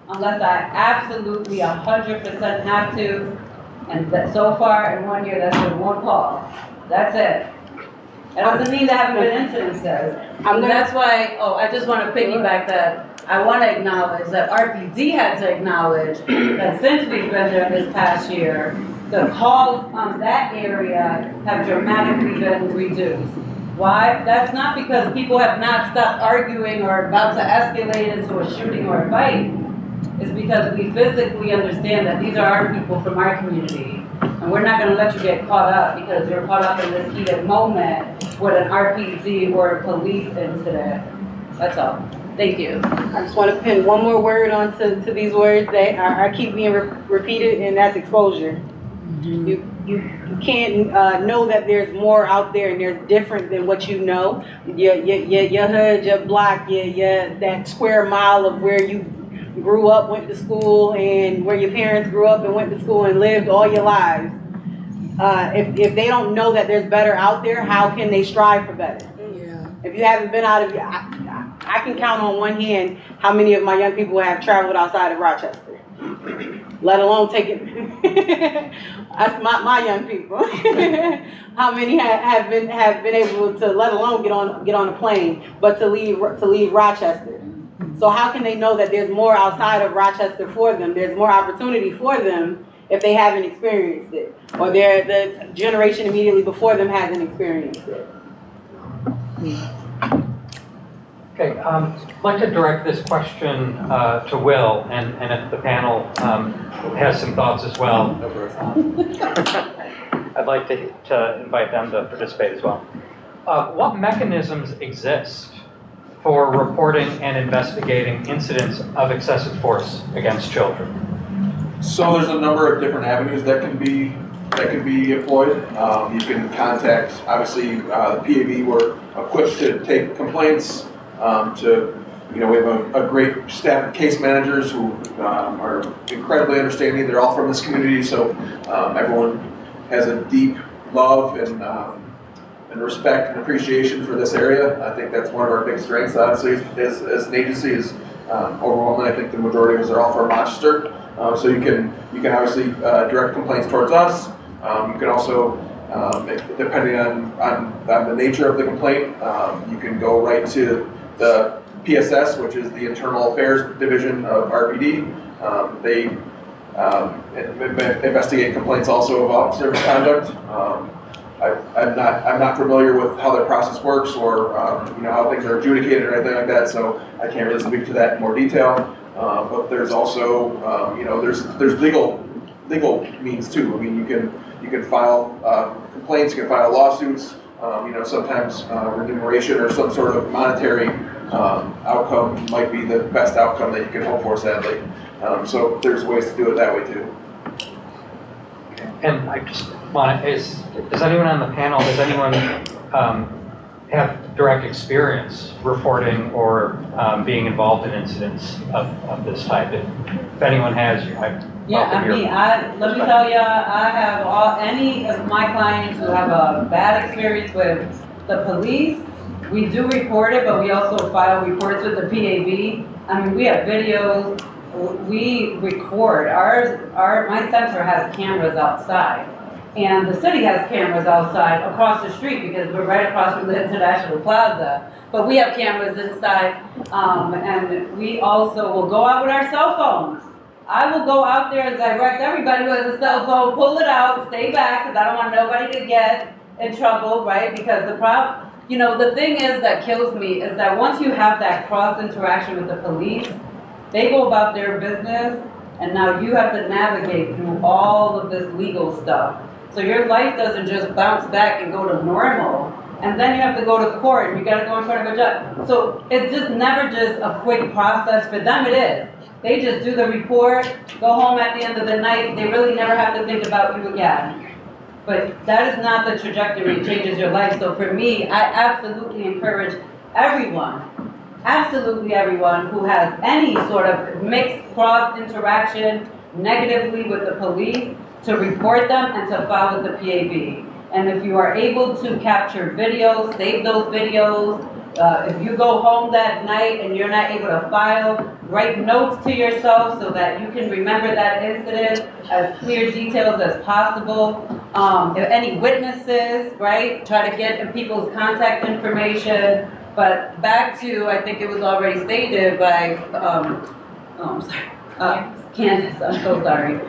unless I absolutely 100% have to. And that so far in 1 year, that's been one call. That's it. That doesn't mean there haven't been incidences. And that's why, I just want to piggyback that. I want to acknowledge that RPD had to acknowledge that since we've been there this past year, the calls on that area have dramatically been reduced. Why? That's not because people have not stopped arguing or about to escalate into a shooting or a fight. It's because we physically understand that these are our people from our community. And we're not going to let you get caught up because you're caught up in this heated moment with an RPD or a police incident. That's all. Thank you. I just want to pin one more word onto these words that are keep being repeated, and that's exposure. You can't know that there's more out there and there's different than what you know. Your hood, your block, your that square mile of where you grew up, went to school, and where your parents grew up and went to school and lived all your lives. If they don't know that there's better out there, how can they strive for better? Yeah. If you haven't been out of your, I can count on one hand how many of my young people have traveled outside of Rochester, let alone taking. That's my young people. How many have been able to, let alone get on a plane, but to leave Rochester? So how can they know that there's more outside of Rochester for them? There's more opportunity for them if they haven't experienced it, or the generation immediately before them hasn't experienced it. Okay, I'd like to direct this question to Will, and if the panel has some thoughts as well, I'd like to invite them to participate as well. What mechanisms exist for reporting and investigating incidents of excessive force against children? So there's a number of different avenues that can be employed. You can contact, obviously, the PAB. We're equipped to take complaints. We have a great staff of case managers who are incredibly understanding. They're all from this community, so everyone has a deep love and respect and appreciation for this area. I think that's one of our big strengths, obviously, as an agency, is overwhelmingly, I think the majority of us are all from Rochester. So you can obviously direct complaints towards us. You can also, depending on the nature of the complaint, you can go right to the PSS, which is the Internal Affairs Division of RPD. They investigate complaints also of officer misconduct. I'm not familiar with how their process works or how things are adjudicated or anything like that, so I can't really speak to that in more detail. But there's also there's legal means too. I mean, you can file complaints, you can file lawsuits. Sometimes remuneration or some sort of monetary outcome might be the best outcome that you can hope for, sadly. So there's ways to do it that way too. And I just want to, does anyone on the panel, does anyone have direct experience reporting or being involved in incidents of this type? If anyone has, let me tell you, I have any of my clients who have a bad experience with the police. We do report it, but we also file reports with the PAB. I mean, we have videos. We record. My center has cameras outside, and the city has cameras outside across the street because we're right across from the International Plaza. But we have cameras inside, and we also will go out with our cell phones I will go out there and direct everybody who has a cell phone, pull it out, stay back, because I don't want nobody to get in trouble, right? Because the thing is that kills me is that once you have that cross interaction with the police, they go about their business, and now you have to navigate through all of this legal stuff. So your life doesn't just bounce back and go to normal, and then you have to go to court, and you gotta go in front of a judge. So it's just never just a quick process. For them it is. They just do the report, go home at the end of the night, they really never have to think about you again. But that is not the trajectory that changes your life. So for me, I absolutely encourage everyone, absolutely everyone who has any sort of mixed cross interaction negatively with the police to report them and to file with the PAB. And if you are able to capture videos, save those videos. If you go home that night and you're not able to file, write notes to yourself so that you can remember that incident as clear details as possible. If any witnesses, right, try to get people's contact information. But back to, I think it was already stated by, I'm sorry, Candace, I'm so sorry.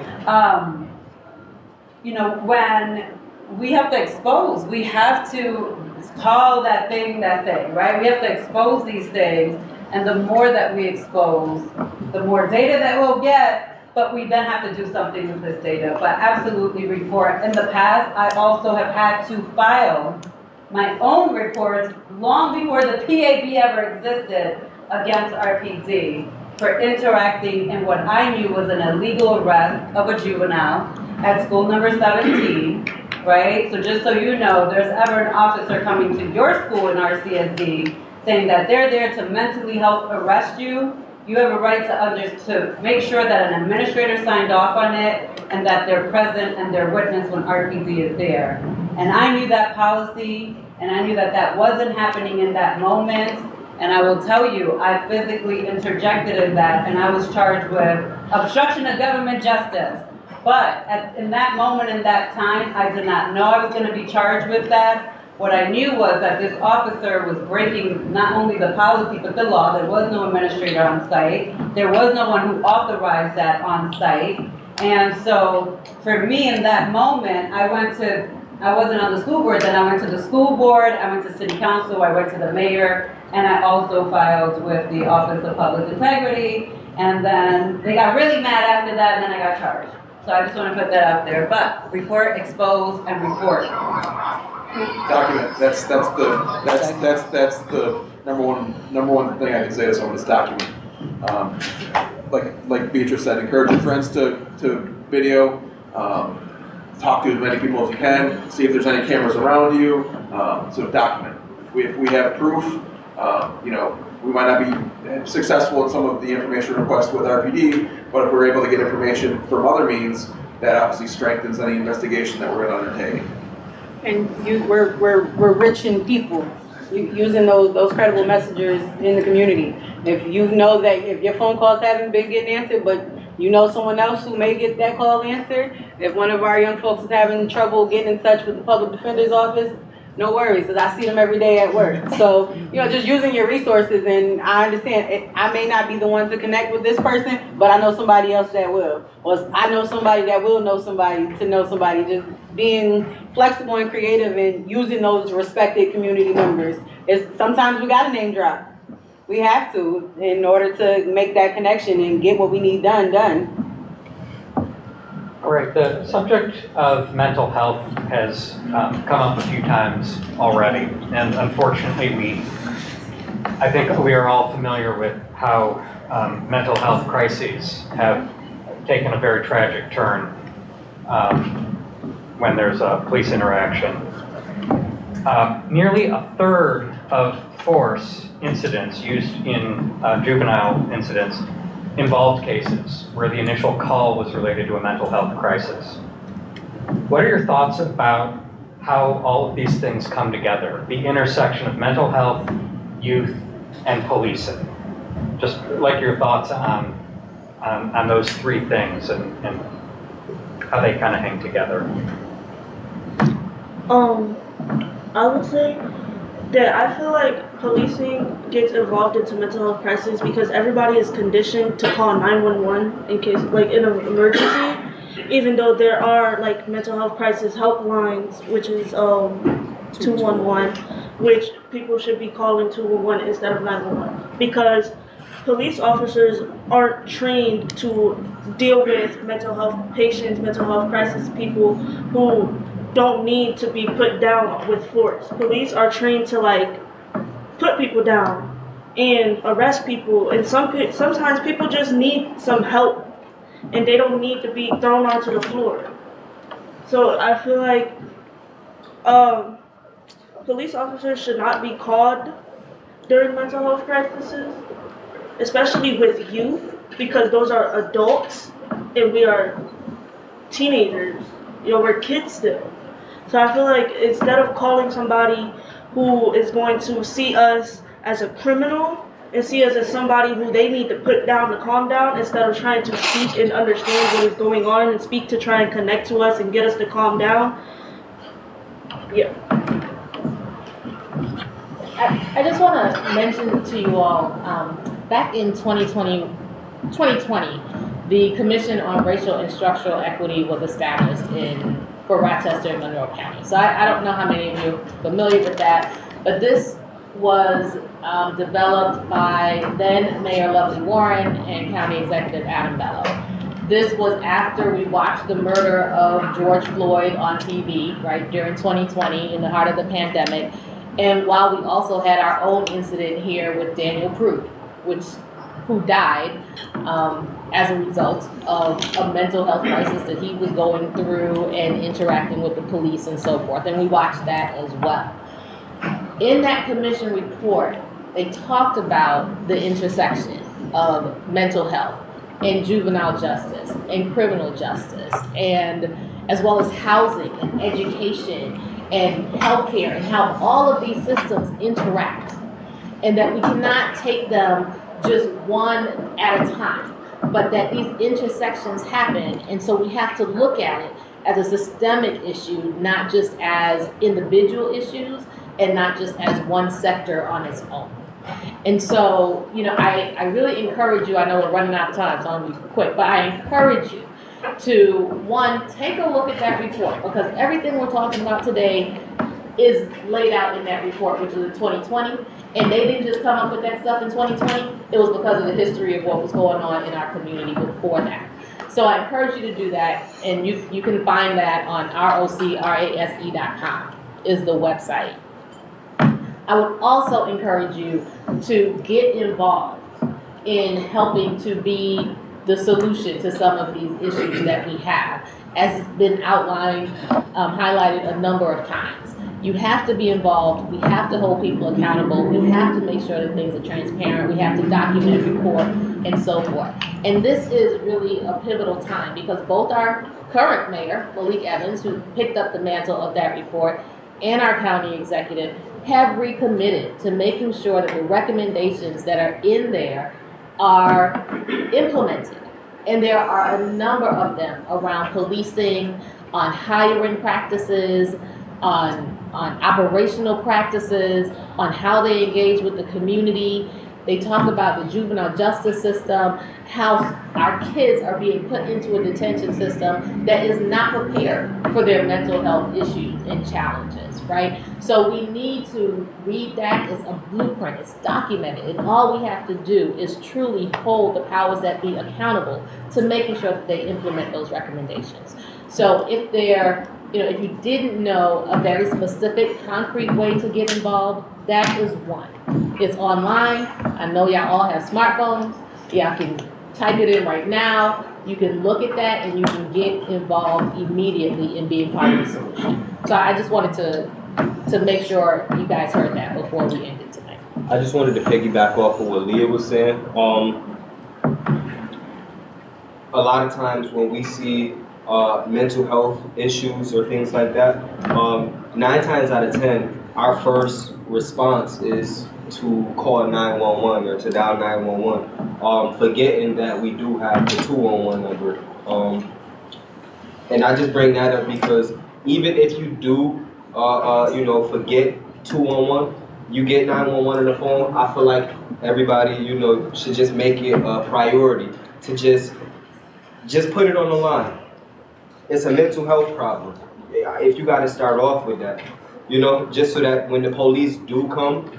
When we have to expose, we have to call that thing, right? We have to expose these things, and the more that we expose, the more data that we'll get, but we then have to do something with this data. But absolutely report. In the past, I also have had to file my own reports long before the PAB ever existed against RPD for interacting in what I knew was an illegal arrest of a juvenile at school number 17. Right? So just so you know, there's ever an officer coming to your school in RCSD saying that they're there to mentally help arrest you, you have a right to make sure that an administrator signed off on it and that they're present and they're witness when RPD is there. And I knew that policy, and I knew that that wasn't happening in that moment. And I will tell you, I physically interjected in that, and I was charged with obstruction of government justice. But in that moment, in that time, I did not know I was going to be charged with that. What I knew was that this officer was breaking not only the policy, but the law. There was no administrator on site. There was no one who authorized that on site. And so for me in that moment, I wasn't on the school board, then I went to the school board, I went to city council, I went to the mayor, and I also filed with the Office of Public Integrity. And then they got really mad after that, and then I got charged. So I just want to put that out there. But report, expose, and report. Document. That's the number one thing I can say to someone is document. Like Beatrice said, encourage your friends to video. Talk to as many people as you can. See if there's any cameras around you. So document. If we have proof, we might not be successful in some of the information requests with RPD, but if we're able to get information from other means, that obviously strengthens any investigation that we're going to undertake. And we're rich in people, using those credible messengers in the community. If you know that if your phone calls haven't been getting answered, but you know someone else who may get that call answered, if one of our young folks is having trouble getting in touch with the public defender's office, no worries, because I see them every day at work. So, just using your resources, and I understand, I may not be the one to connect with this person, but I know somebody else that will. Or I know somebody that will know somebody to know somebody. Just being flexible and creative and using those respected community members. Sometimes we got to name drop. We have to, in order to make that connection and get what we need done. All right, the subject of mental health has come up a few times already, and unfortunately I think we are all familiar with how mental health crises have taken a very tragic turn when there's a police interaction. Nearly a third of force incidents used in juvenile incidents involved cases where the initial call was related to a mental health crisis. What are your thoughts about how all of these things come together, the intersection of mental health, youth, and policing? Just like your thoughts on those three things and how they kind of hang together. I would say that I feel like policing gets involved into mental health crisis because everybody is conditioned to call 911 in case, like, in an emergency, even though there are, like, mental health crisis helplines, which is 211, which people should be calling 211 instead of 911, because police officers aren't trained to deal with mental health patients, mental health crisis people who don't need to be put down with force. Police are trained to, like, put people down and arrest people, and sometimes people just need some help and they don't need to be thrown onto the floor. So I feel like police officers should not be called during mental health crises, especially with youth, because those are adults and we are teenagers. You know, we're kids still. So I feel like instead of calling somebody who is going to see us as a criminal and see us as somebody who they need to put down to calm down, instead of trying to speak and understand what is going on and speak to try and connect to us and get us to calm down. Yeah. I just want to mention to you all, back in 2020, the Commission on Racial and Structural Equity was established for Rochester and Monroe County. So I don't know how many of you are familiar with that, but this was developed by then Mayor Lovely Warren and County Executive Adam Bello. This was after we watched the murder of George Floyd on TV, right, during 2020 in the heart of the pandemic. And while we also had our own incident here with Daniel Prude, who died as a result of a mental health crisis that he was going through and interacting with the police and so forth. And we watched that as well. In that commission report, they talked about the intersection of mental health and juvenile justice and criminal justice, and as well as housing and education and healthcare, and how all of these systems interact, and that we cannot take them just one at a time, but that these intersections happen, and so we have to look at it as a systemic issue, not just as individual issues, and not just as one sector on its own. And so, you know, I really encourage you, I know we're running out of time, so I'm going to be quick, but I encourage you to, one, take a look at that report, because everything we're talking about today is laid out in that report, which is in 2020, and they didn't just come up with that stuff in 2020, it was because of the history of what was going on in our community before that. So I encourage you to do that, and you can find that on rocrase.com is the website. I would also encourage you to get involved in helping to be the solution to some of these issues that we have, as it's been outlined, highlighted a number of times. You have to be involved. We have to hold people accountable. We have to make sure that things are transparent. We have to document, report, and so forth. And this is really a pivotal time because both our current mayor, Malik Evans, who picked up the mantle of that report, and our county executive have recommitted to making sure that the recommendations that are in there are implemented. And there are a number of them around policing, on hiring practices, on operational practices, on how they engage with the community. They talk about the juvenile justice system, how our kids are being put into a detention system that is not prepared for their mental health issues and challenges, right? So we need to read that as a blueprint. It's documented, and all we have to do is truly hold the powers that be accountable to making sure that they implement those recommendations. So if if you didn't know a very specific, concrete way to get involved, that is one. It's online. I know y'all all have smartphones. Y'all can type it in right now. You can look at that and you can get involved immediately in being part of the solution. So I just wanted to make sure you guys heard that before we ended tonight. I just wanted to piggyback off of what Leah was saying. A lot of times when we see mental health issues or things like that, 9 times out of 10, our first response is to call 911 or to dial 911, forgetting that we do have the 211 number. And I just bring that up because even if you do, forget 211, you get 911 on the phone, I feel like everybody, you know, should just make it a priority to just put it on the line. It's a mental health problem. If you got to start off with that, you know, just so that when the police do come,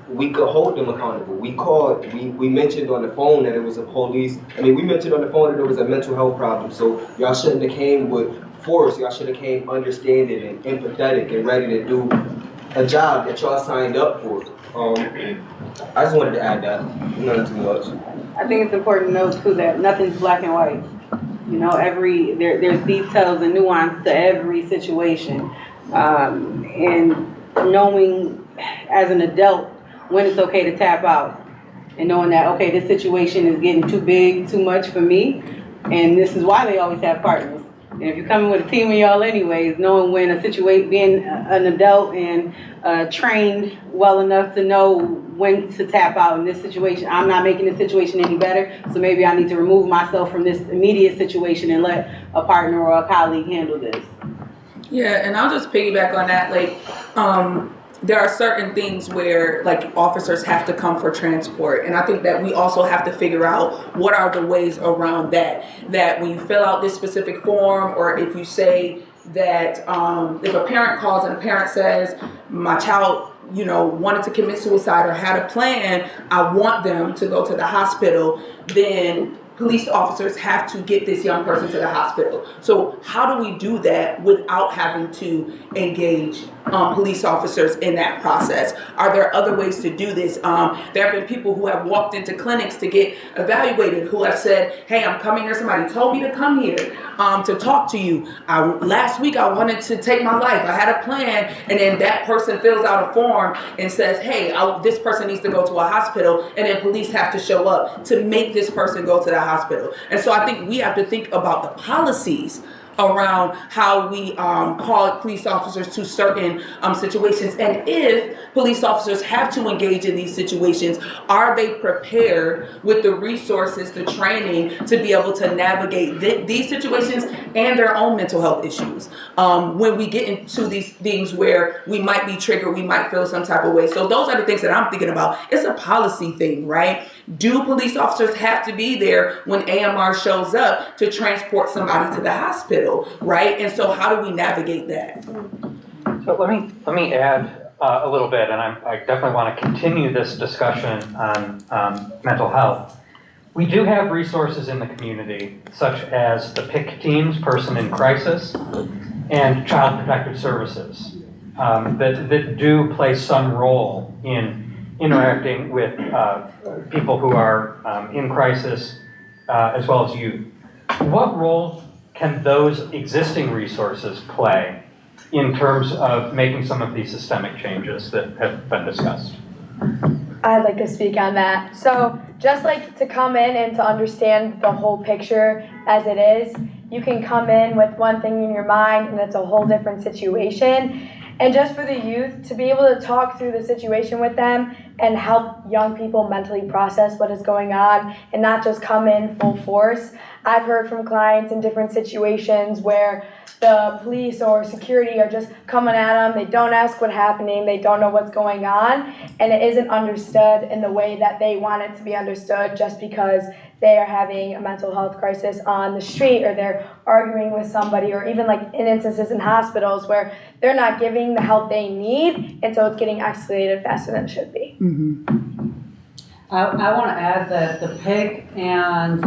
we could hold them accountable. We mentioned on the phone that it was we mentioned on the phone that it was a mental health problem. So y'all shouldn't have came with force. Y'all should have came understanding and empathetic and ready to do a job that y'all signed up for. I just wanted to add that, nothing too much. I think it's important to note too that nothing's black and white. You know, there's details and nuance to every situation. And knowing as an adult when it's okay to tap out. And knowing that, okay, this situation is getting too big, too much for me. And this is why they always have partners. And if you're coming with a team of y'all anyways, knowing when a situation, being an adult and trained well enough to know when to tap out in this situation. I'm not making this situation any better, so maybe I need to remove myself from this immediate situation and let a partner or a colleague handle this. Yeah, and I'll just piggyback on that. Like, there are certain things where like officers have to come for transport, and I think that we also have to figure out what are the ways around that. That when you fill out this specific form, or if you say that if a parent calls and a parent says, my child, you know, wanted to commit suicide or had a plan, I want them to go to the hospital, then police officers have to get this young person to the hospital. So how do we do that without having to engage police officers in that process? Are there other ways to do this? There have been people who have walked into clinics to get evaluated who have said, hey, I'm coming here, somebody told me to come here to talk to you. Last week I wanted to take my life, I had a plan, and then that person fills out a form and says, hey, this person needs to go to a hospital, and then police have to show up to make this person go to the hospital. And so I think we have to think about the policies around how we call police officers to certain situations. And if police officers have to engage in these situations, are they prepared with the resources, the training to be able to navigate these situations and their own mental health issues? When we get into these things where we might be triggered, we might feel some type of way. So those are the things that I'm thinking about. It's a policy thing, right? Do police officers have to be there when AMR shows up to transport somebody to the hospital? Right? And so how do we navigate that? So let me add a little bit, and I definitely want to continue this discussion on mental health. We do have resources in the community, such as the PIC teams, Person in Crisis, and Child Protective Services, that do play some role in interacting with people who are in crisis, as well as youth. What role can those existing resources play in terms of making some of these systemic changes that have been discussed? I'd like to speak on that. So just like to come in and to understand the whole picture as it is, you can come in with one thing in your mind and it's a whole different situation. And just for the youth, to be able to talk through the situation with them and help young people mentally process what is going on and not just come in full force. I've heard from clients in different situations where the police or security are just coming at them. They don't ask what's happening. They don't know what's going on. And it isn't understood in the way that they want it to be understood just because they are having a mental health crisis on the street or they're arguing with somebody, or even like in instances in hospitals where they're not giving the help they need, and so it's getting escalated faster than it should be. Mm-hmm. I want to add that the PIC and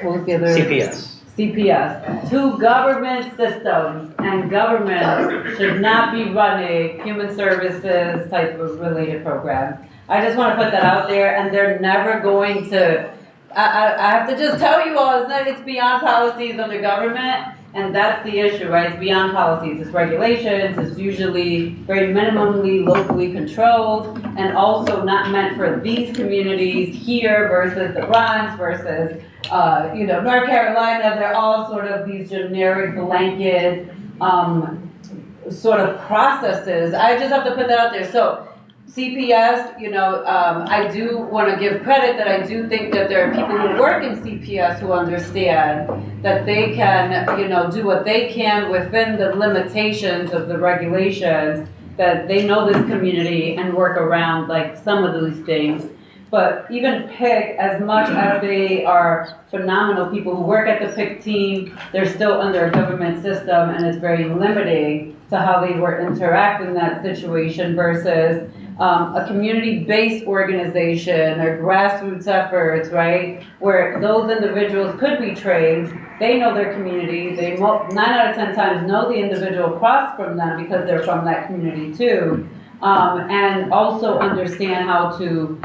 what was the other? CPS, two government systems, and government should not be running human services type of related programs. I just want to put that out there, and they're never going to, I have to just tell you all, it's beyond policies under government, and that's the issue, right? It's beyond policies, it's regulations, it's usually very minimally locally controlled, and also not meant for these communities here versus the Bronx versus North Carolina. They're all sort of these generic blanket sort of processes. I just have to put that out there. So CPS, I do want to give credit that I do think that there are people who work in CPS who understand that they can, do what they can within the limitations of the regulations that they know this community and work around like some of these things. But even PIC, as much as they are phenomenal people who work at the PIC team, they're still under a government system, and it's very limiting to how they interact in that situation versus a community-based organization or grassroots efforts, right? Where those individuals could be trained, they know their community, they 9 out of 10 times know the individual across from them because they're from that community too. And also understand how to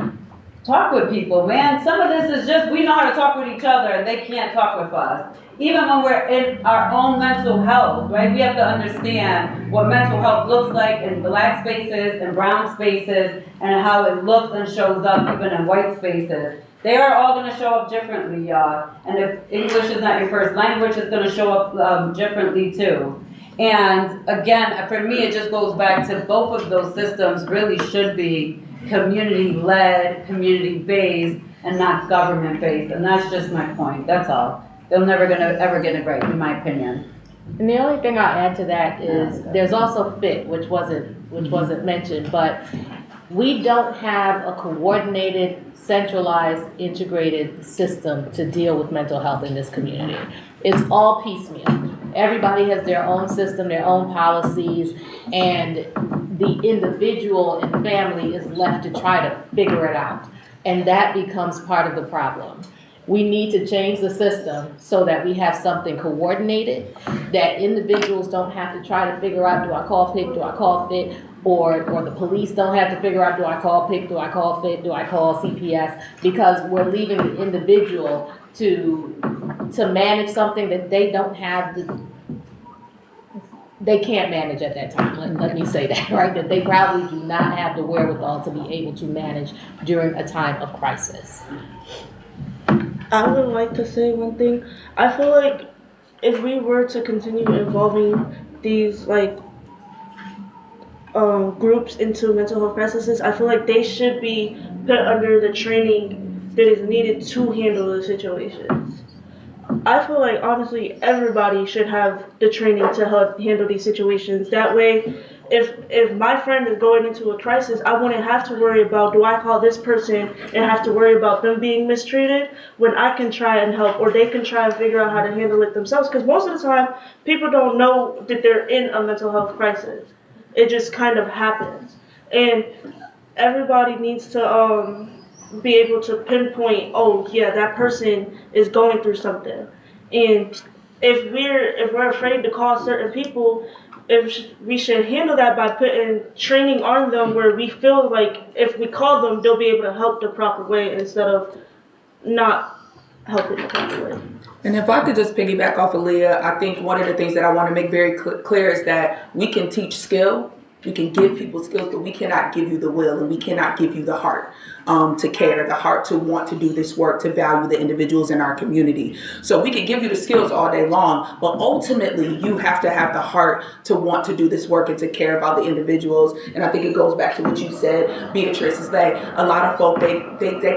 talk with people. Man, some of this is just, we know how to talk with each other and they can't talk with us. Even when we're in our own mental health, right? We have to understand what mental health looks like in Black spaces and brown spaces and how it looks and shows up even in white spaces. They are all gonna show up differently, y'all. And if English is not your first language, it's gonna show up differently too. And again, for me, it just goes back to both of those systems really should be community-led, community-based, and not government-based. And that's just my point, that's all. They're never gonna ever get it right, in my opinion. And the only thing I'll add to that is there's also FIT, which wasn't mentioned, but we don't have a coordinated, centralized, integrated system to deal with mental health in this community. It's all piecemeal. Everybody has their own system, their own policies, and the individual and family is left to try to figure it out. And that becomes part of the problem. We need to change the system so that we have something coordinated, that individuals don't have to try to figure out, do I call PIC, do I call FIT, or the police don't have to figure out, do I call PIC, do I call FIT, do I call CPS, because we're leaving the individual to manage something that they don't have they can't manage at that time. Let me say that, right? That they probably do not have the wherewithal to be able to manage during a time of crisis. I would like to say one thing. I feel like if we were to continue involving these groups into mental health crises, I feel like they should be put under the training that is needed to handle the situations. I feel like honestly everybody should have the training to help handle these situations. That way, if my friend is going into a crisis, I wouldn't have to worry about, do I call this person and have to worry about them being mistreated when I can try and help, or they can try and figure out how to handle it themselves. Because most of the time, people don't know that they're in a mental health crisis. It just kind of happens. And everybody needs to be able to pinpoint, oh yeah, that person is going through something. And if we're afraid to call certain people, we should handle that by putting training on them where we feel like if we call them, they'll be able to help the proper way instead of not helping the proper way. And if I could just piggyback off of Leah, I think one of the things that I want to make very clear is that we can teach skill. We can give people skills, but we cannot give you the will, and we cannot give you the heart to care, the heart to want to do this work, to value the individuals in our community. So we can give you the skills all day long, but ultimately you have to have the heart to want to do this work and to care about the individuals. And I think it goes back to what you said, Beatrice, is that a lot of folk, they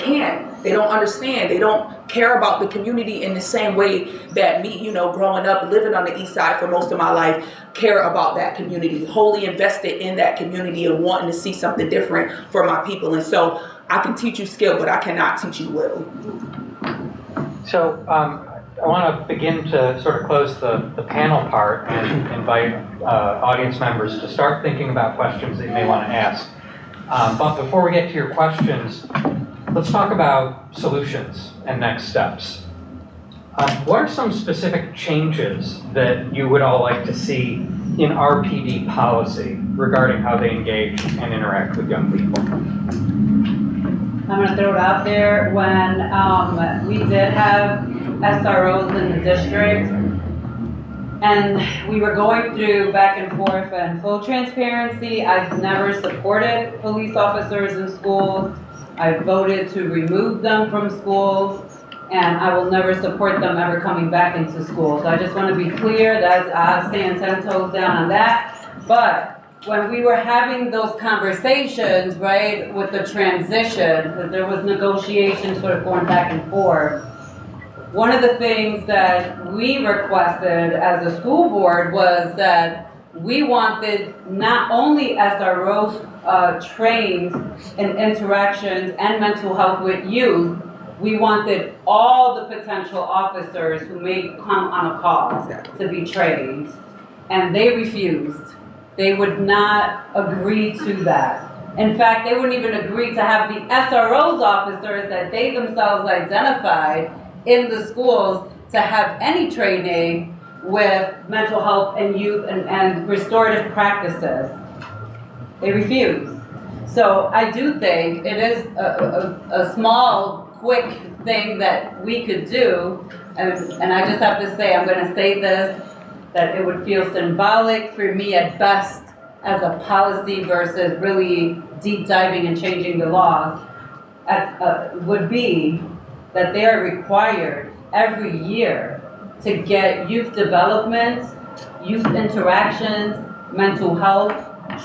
can't. They don't understand. They don't care about the community in the same way that me, growing up, living on the east side for most of my life, care about that community, wholly invested in that community and wanting to see something different for my people. And so I can teach you skill, but I cannot teach you will. So I want to begin to sort of close the panel part and invite audience members to start thinking about questions that you may want to ask. But before we get to your questions, let's talk about solutions and next steps. What are some specific changes that you would all like to see in RPD policy regarding how they engage and interact with young people? I'm going to throw it out there. When we did have SROs in the district, and we were going through back and forth, and full transparency, I've never supported police officers in schools. I voted to remove them from schools, and I will never support them ever coming back into schools. So I just want to be clear that I stand 10 toes down on that. But when we were having those conversations, right, with the transition, because there was negotiation sort of going back and forth, one of the things that we requested as a school board was that we wanted not only SROs trained in interactions and mental health with youth, we wanted all the potential officers who may come on a call to be trained. And they refused. They would not agree to that. In fact, they wouldn't even agree to have the SROs officers that they themselves identified in the schools to have any training with mental health and youth and restorative practices. They refused. So I do think it is a small, quick thing that we could do. And I just have to say, I'm going to say this, that it would feel symbolic for me at best as a policy versus really deep diving and changing the laws, would be that they are required every year to get youth development, youth interactions, mental health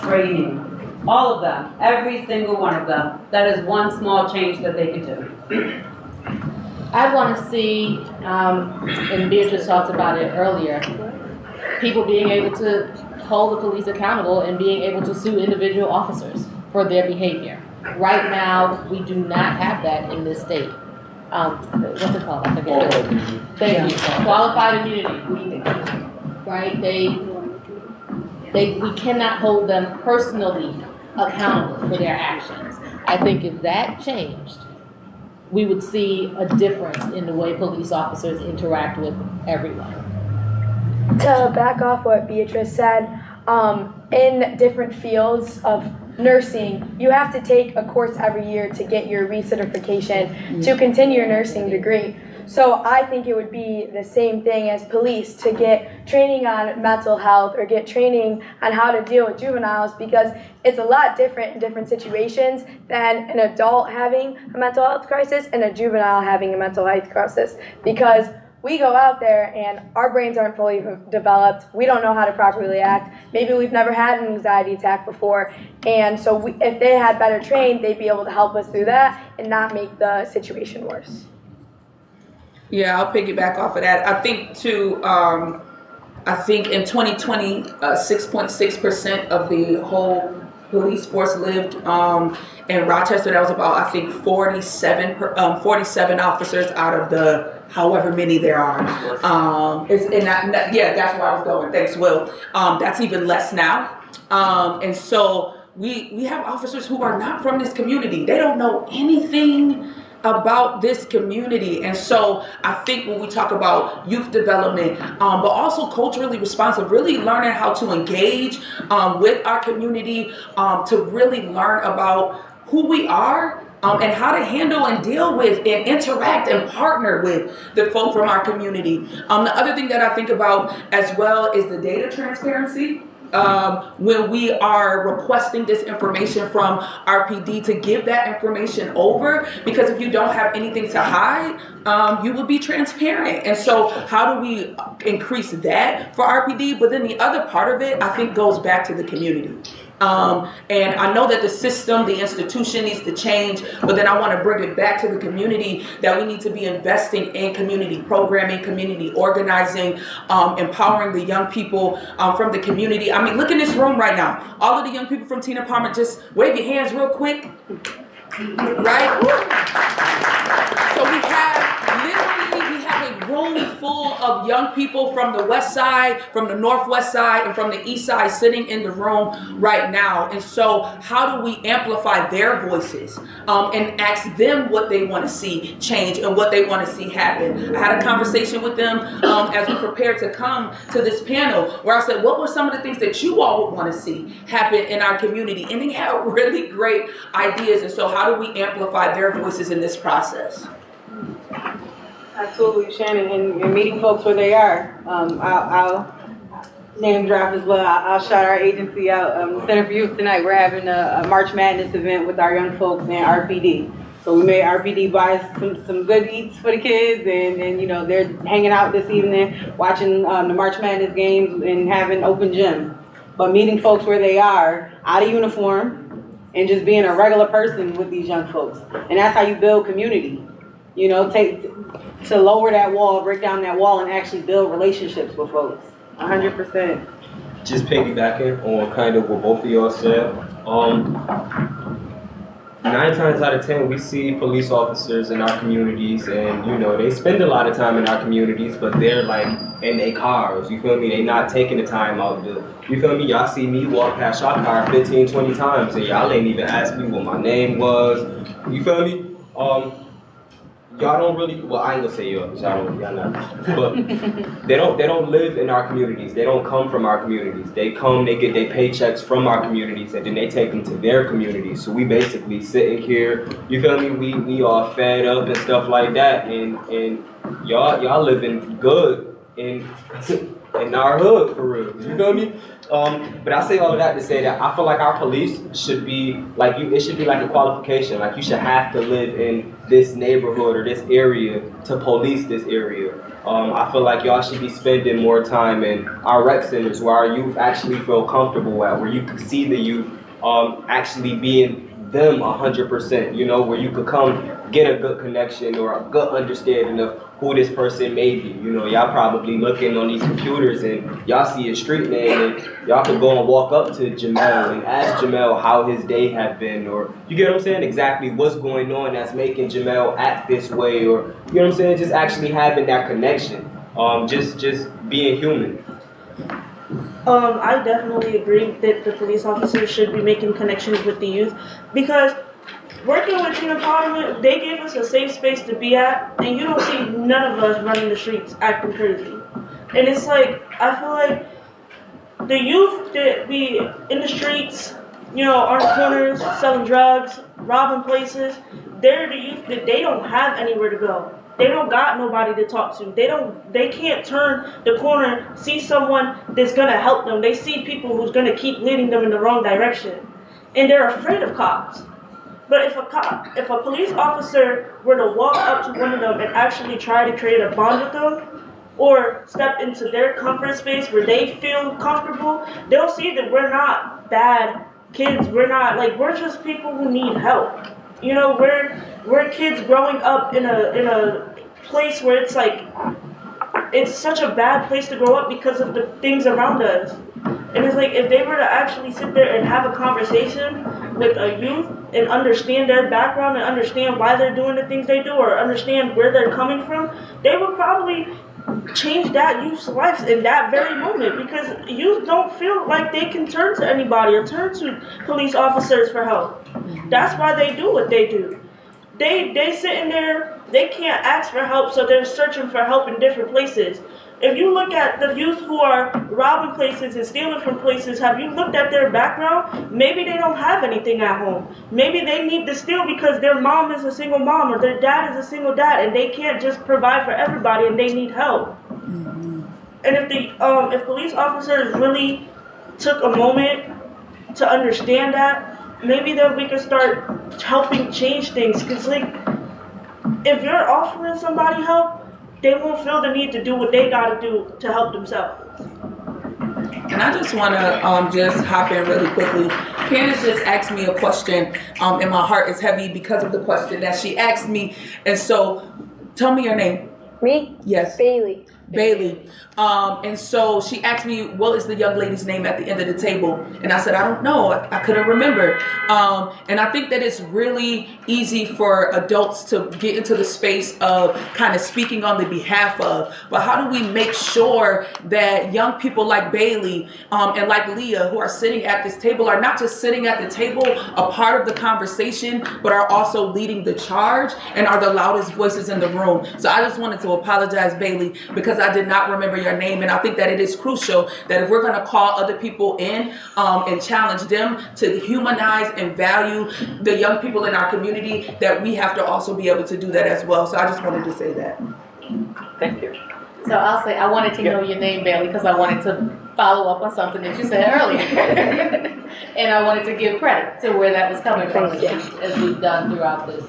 training. All of them, every single one of them. That is one small change that they could do. I want to see, and Beatrice talked about it earlier, people being able to hold the police accountable and being able to sue individual officers for their behavior. Right now, we do not have that in this state. What's it called? I forget. Thank you. Qualified immunity. Right? We cannot hold them personally accountable for their actions. I think if that changed, we would see a difference in the way police officers interact with everyone. To back off what Beatrice said, in different fields of nursing, you have to take a course every year to get your recertification to continue your nursing degree. So I think it would be the same thing as police to get training on mental health or get training on how to deal with juveniles, because it's a lot different in different situations than an adult having a mental health crisis and a juvenile having a mental health crisis, because we go out there and our brains aren't fully developed. We don't know how to properly act. Maybe we've never had an anxiety attack before. And so if they had better trained, they'd be able to help us through that and not make the situation worse. Yeah, I'll piggyback off of that. I think too, I think in 2020, 6.6% of the whole police force lived in Rochester. That was about, I think, 47 officers out of the however many there are. Yeah, that's where I was going. Thanks, Will. That's even less now. And so we have officers who are not from this community. They don't know anything about this community. And so I think when we talk about youth development, but also culturally responsive, really learning how to engage with our community, to really learn about who we are, and how to handle and deal with and interact and partner with the folk from our community. The other thing that I think about as well is the data transparency. When we are requesting this information from RPD, to give that information over, because if you don't have anything to hide, you will be transparent. And so how do we increase that for RPD? But then the other part of it, I think, goes back to the community. And I know that the system, the institution needs to change, but then I want to bring it back to the community, that we need to be investing in community programming, community organizing, empowering the young people from the community. I mean, look in this room right now. All of the young people from Tina Palmer, just wave your hands real quick. Right? So we have a room full of young people from the west side, from the northwest side, and from the east side sitting in the room right now. And so how do we amplify their voices and ask them what they want to see change and what they want to see happen? I had a conversation with them as we prepared to come to this panel, where I said, what were some of the things that you all would want to see happen in our community? And they had really great ideas. And so how do we amplify their voices in this process? Absolutely, Shannon, and meeting folks where they are. I'll name drop as well. I'll shout our agency out. Center for Youth tonight, we're having a March Madness event with our young folks and RPD. So we made RPD buy some good eats for the kids, and you know, they're hanging out this evening, watching the March Madness games and having open gym. But meeting folks where they are, out of uniform, and just being a regular person with these young folks. And that's how you build community. You know, to lower that wall, break down that wall, and actually build relationships with folks. 100%. just piggybacking on kind of what both of y'all said. 9 times out of 10, we see police officers in our communities, and you know they spend a lot of time in our communities, but they're like in their cars. You feel me? They not taking the time out to. You feel me? Y'all see me walk past your car 15, 20 times, and y'all ain't even asked me what my name was. You feel me? Y'all don't really. Well, I ain't gonna say y'all, 'cause y'all not. But they don't live in our communities. They don't come from our communities. They come, they get their paychecks from our communities, and then they take them to their communities. So we basically sitting here. You feel me? We all fed up and stuff like that, and y'all living good in our hood for real. You feel me? But I say all of that to say that I feel like our police should be like you. It should be like a qualification. Like you should have to live in this neighborhood or this area to police this area. I feel like y'all should be spending more time in our rec centers where our youth actually feel comfortable at, where you can see the youth actually being them 100%. You know, where you could come get a good connection or a good understanding of who this person may be. You know, y'all probably looking on these computers and y'all see a street name and y'all could go and walk up to Jamel and ask Jamel how his day had been, or you get what I'm saying, exactly what's going on that's making Jamel act this way, or you know what I'm saying, just actually having that connection, just being human. I definitely agree that the police officers should be making connections with the youth, because working with Teen Empowerment, they gave us a safe space to be at, and you don't see none of us running the streets acting crazy. And it's like, I feel like the youth that be in the streets, you know, on the corners, selling drugs, robbing places, they're the youth that they don't have anywhere to go. They don't got nobody to talk to. They can't turn the corner, see someone that's gonna help them. They see people who's gonna keep leading them in the wrong direction. And they're afraid of cops. But if a police officer were to walk up to one of them and actually try to create a bond with them, or step into their comfort space where they feel comfortable, they'll see that we're not bad kids. We're just people who need help. You know, we're kids growing up in a place where it's like, it's such a bad place to grow up because of the things around us. And it's like, if they were to actually sit there and have a conversation with a youth and understand their background and understand why they're doing the things they do, or understand where they're coming from, they would probably change that youth's life in that very moment, because youth don't feel like they can turn to anybody or turn to police officers for help. That's why they do what they do. They sit in there, they can't ask for help, so they're searching for help in different places. If you look at the youth who are robbing places and stealing from places, have you looked at their background? Maybe they don't have anything at home. Maybe they need to steal because their mom is a single mom or their dad is a single dad, and they can't just provide for everybody and they need help. And if police officers really took a moment to understand that, maybe then we could start helping change things. Because like, if you're offering somebody help, they won't feel the need to do what they gotta do to help themselves. And I just want to just hop in really quickly. Candace just asked me a question, and my heart is heavy because of the question that she asked me. And so, tell me your name. Me? Yes. Bailey. Bailey. And so she asked me, what is the young lady's name at the end of the table? And I said, I don't know. I couldn't remember. And I think that it's really easy for adults to get into the space of kind of speaking on the behalf of. But how do we make sure that young people like Bailey and like Leah, who are sitting at this table, are not just sitting at the table, a part of the conversation, but are also leading the charge and are the loudest voices in the room? So I just wanted to apologize, Bailey, because I did not remember your name. And I think that it is crucial that if we're going to call other people in and challenge them to humanize and value the young people in our community, that we have to also be able to do that as well. So I just wanted to say that. Thank you. So I'll say, I wanted to know your name, Bailey, because I wanted to follow up on something that you said earlier. And I wanted to give credit to where that was coming from, as we've done throughout this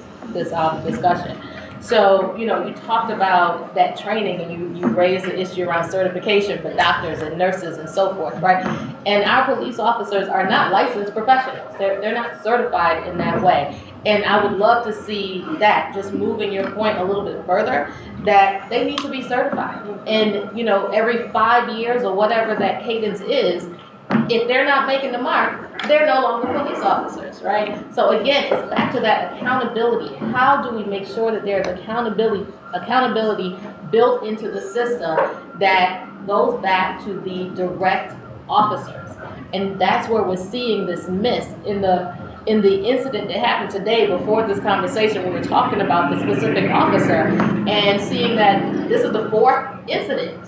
discussion. So, you know, you talked about that training, and you raised the issue around certification for doctors and nurses and so forth, right? And our police officers are not licensed professionals. They're not certified in that way. And I would love to see that, just moving your point a little bit further, that they need to be certified. And, you know, every 5 years or whatever that cadence is, if they're not making the mark, they're no longer police officers, right? So again, it's back to that accountability. How do we make sure that there's accountability built into the system that goes back to the direct officers? And that's where we're seeing this miss in the incident that happened today. Before this conversation, we were talking about the specific officer and seeing that this is the 4th incident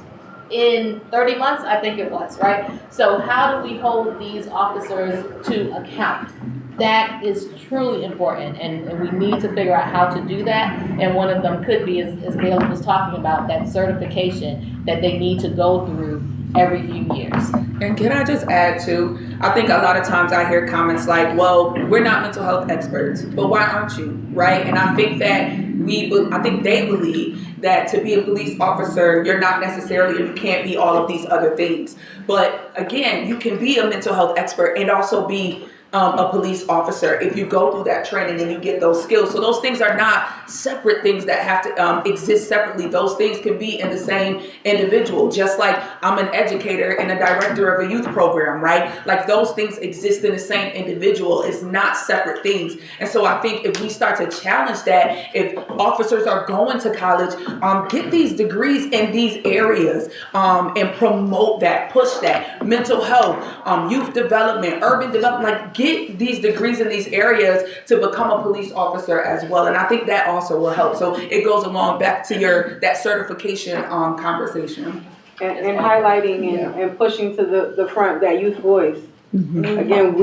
in 30 months, I think it was, right? So how do we hold these officers to account? That is truly important, and we need to figure out how to do that. And one of them could be, as Bailey was talking about, that certification that they need to go through every few years. And can I just add too, I think a lot of times I hear comments like, well, we're not mental health experts, but why aren't you, right? And I think that I think they believe that to be a police officer, you're not necessarily, you can't be all of these other things. But again, you can be a mental health expert and also be a police officer if you go through that training and you get those skills. So those things are not separate things that have to exist separately. Those things can be in the same individual. Just like I'm an educator and a director of a youth program, right? Like those things exist in the same individual. It's not separate things. And so I think if we start to challenge that, if officers are going to college, get these degrees in these areas and promote that, push that. Mental health, youth development, urban development, like get these degrees in these areas to become a police officer as well. And I think that also will help. So it goes along back to that certification conversation. And highlighting and pushing to the front that youth voice. Mm-hmm. Again,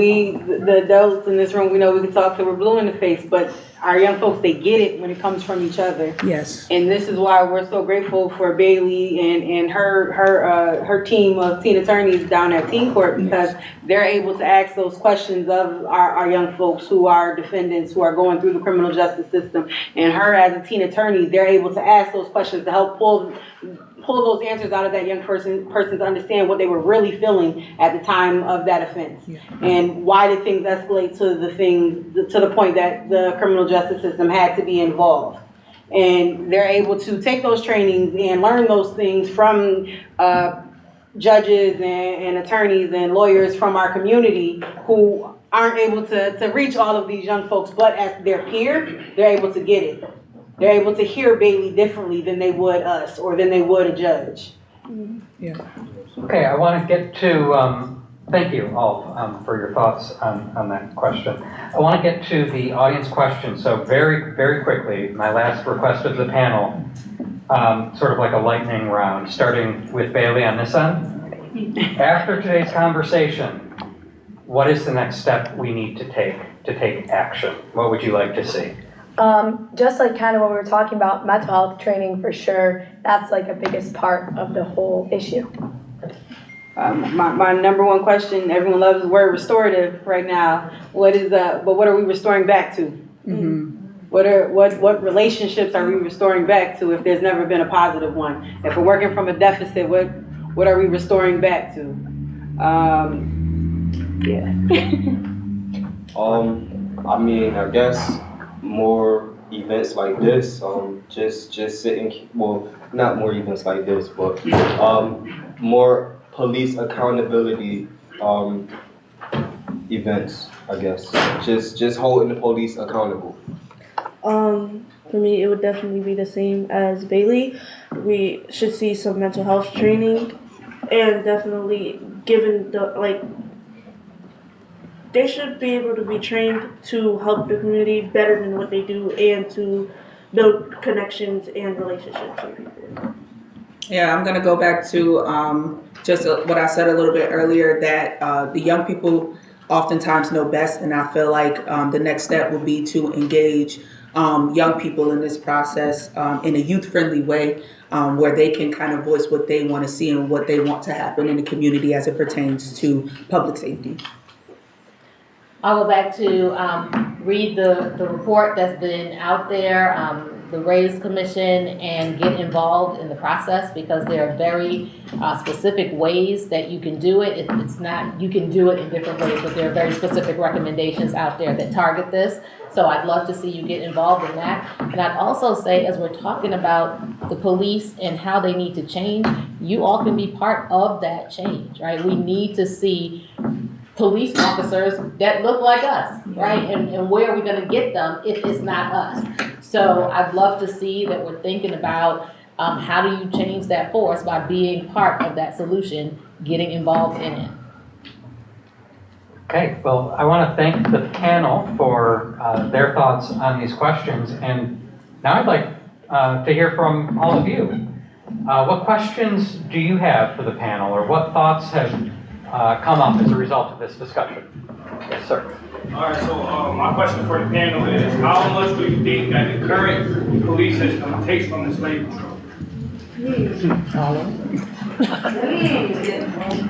the adults in this room, we know we can talk till we're blue in the face, but our young folks, they get it when it comes from each other. Yes. And this is why we're so grateful for Bailey and her team of teen attorneys down at Teen Court, because they're able to ask those questions of our young folks who are defendants, who are going through the criminal justice system. And her as a teen attorney, they're able to ask those questions to help pull those answers out of that young person to understand what they were really feeling at the time of that offense. Yeah. And why did things escalate to the point that the criminal justice system had to be involved. And they're able to take those trainings and learn those things from judges and attorneys and lawyers from our community who aren't able to reach all of these young folks, but as their peer, they're able to get it. They're able to hear Bailey differently than they would us or than they would a judge. Yeah. Okay, I want to get to, thank you all for your thoughts on that question. I want to get to the audience question. So very, very quickly, my last request of the panel, sort of like a lightning round, starting with Bailey on this end. After today's conversation, what is the next step we need to take action? What would you like to see? Just like kind of what we were talking about, mental health training for sure. That's like a biggest part of the whole issue. My number one question, everyone loves the word restorative right now. But what are we restoring back to? Mm-hmm. What relationships are we restoring back to if there's never been a positive one? If we're working from a deficit, what are we restoring back to? I mean, I guess more events like this, just sitting, well, not more events like this, but more police accountability events, I guess. Just holding the police accountable. For me, it would definitely be the same as Bailey. We should see some mental health training, and definitely given they should be able to be trained to help the community better than what they do and to build connections and relationships with people. Yeah, I'm going to go back to just what I said a little bit earlier, that the young people oftentimes know best, and I feel like the next step would be to engage young people in this process in a youth-friendly way, where they can kind of voice what they want to see and what they want to happen in the community as it pertains to public safety. I would like to read the report that's been out there, the Raise Commission, and get involved in the process because there are very specific ways that you can do it. It's not, you can do it in different ways, but there are very specific recommendations out there that target this. So I'd love to see you get involved in that. And I'd also say, as we're talking about the police and how they need to change, you all can be part of that change, right? We need to see police officers that look like us, right? And where are we gonna get them if it's not us? So I'd love to see that we're thinking about how do you change that force by being part of that solution, getting involved in it. Okay, well, I want to thank the panel for their thoughts on these questions. And now I'd like to hear from all of you. What questions do you have for the panel, or what thoughts have come up as a result of this discussion? Yes, sir. All right, so my question for the panel is, how much do you think that the current police system takes from the slave patrol?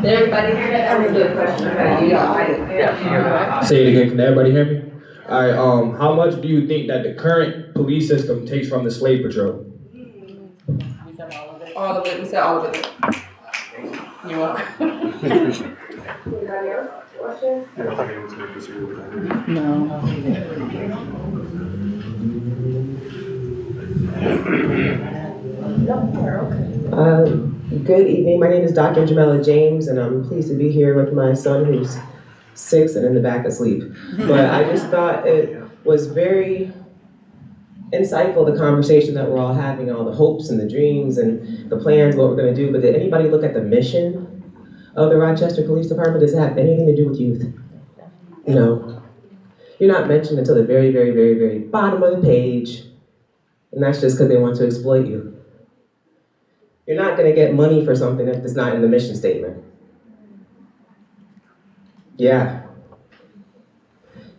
Everybody hear that? That was a good question. Yeah. Say it again, can everybody hear me? All right, how much do you think that the current police system takes from the slave patrol? All of it, we said all of it. You're welcome. Anybody else? Questions? Good evening. My name is Dr. Jamela James, and I'm pleased to be here with my son who's 6 and in the back asleep. But I just thought it was very insightful, the conversation that we're all having, all the hopes and the dreams and the plans, what we're going to do. But did anybody look at the mission of the Rochester Police Department? Does it have anything to do with youth? No. You're not mentioned until the very, very, very, very bottom of the page. And that's just because they want to exploit you. You're not going to get money for something if it's not in the mission statement. Yeah.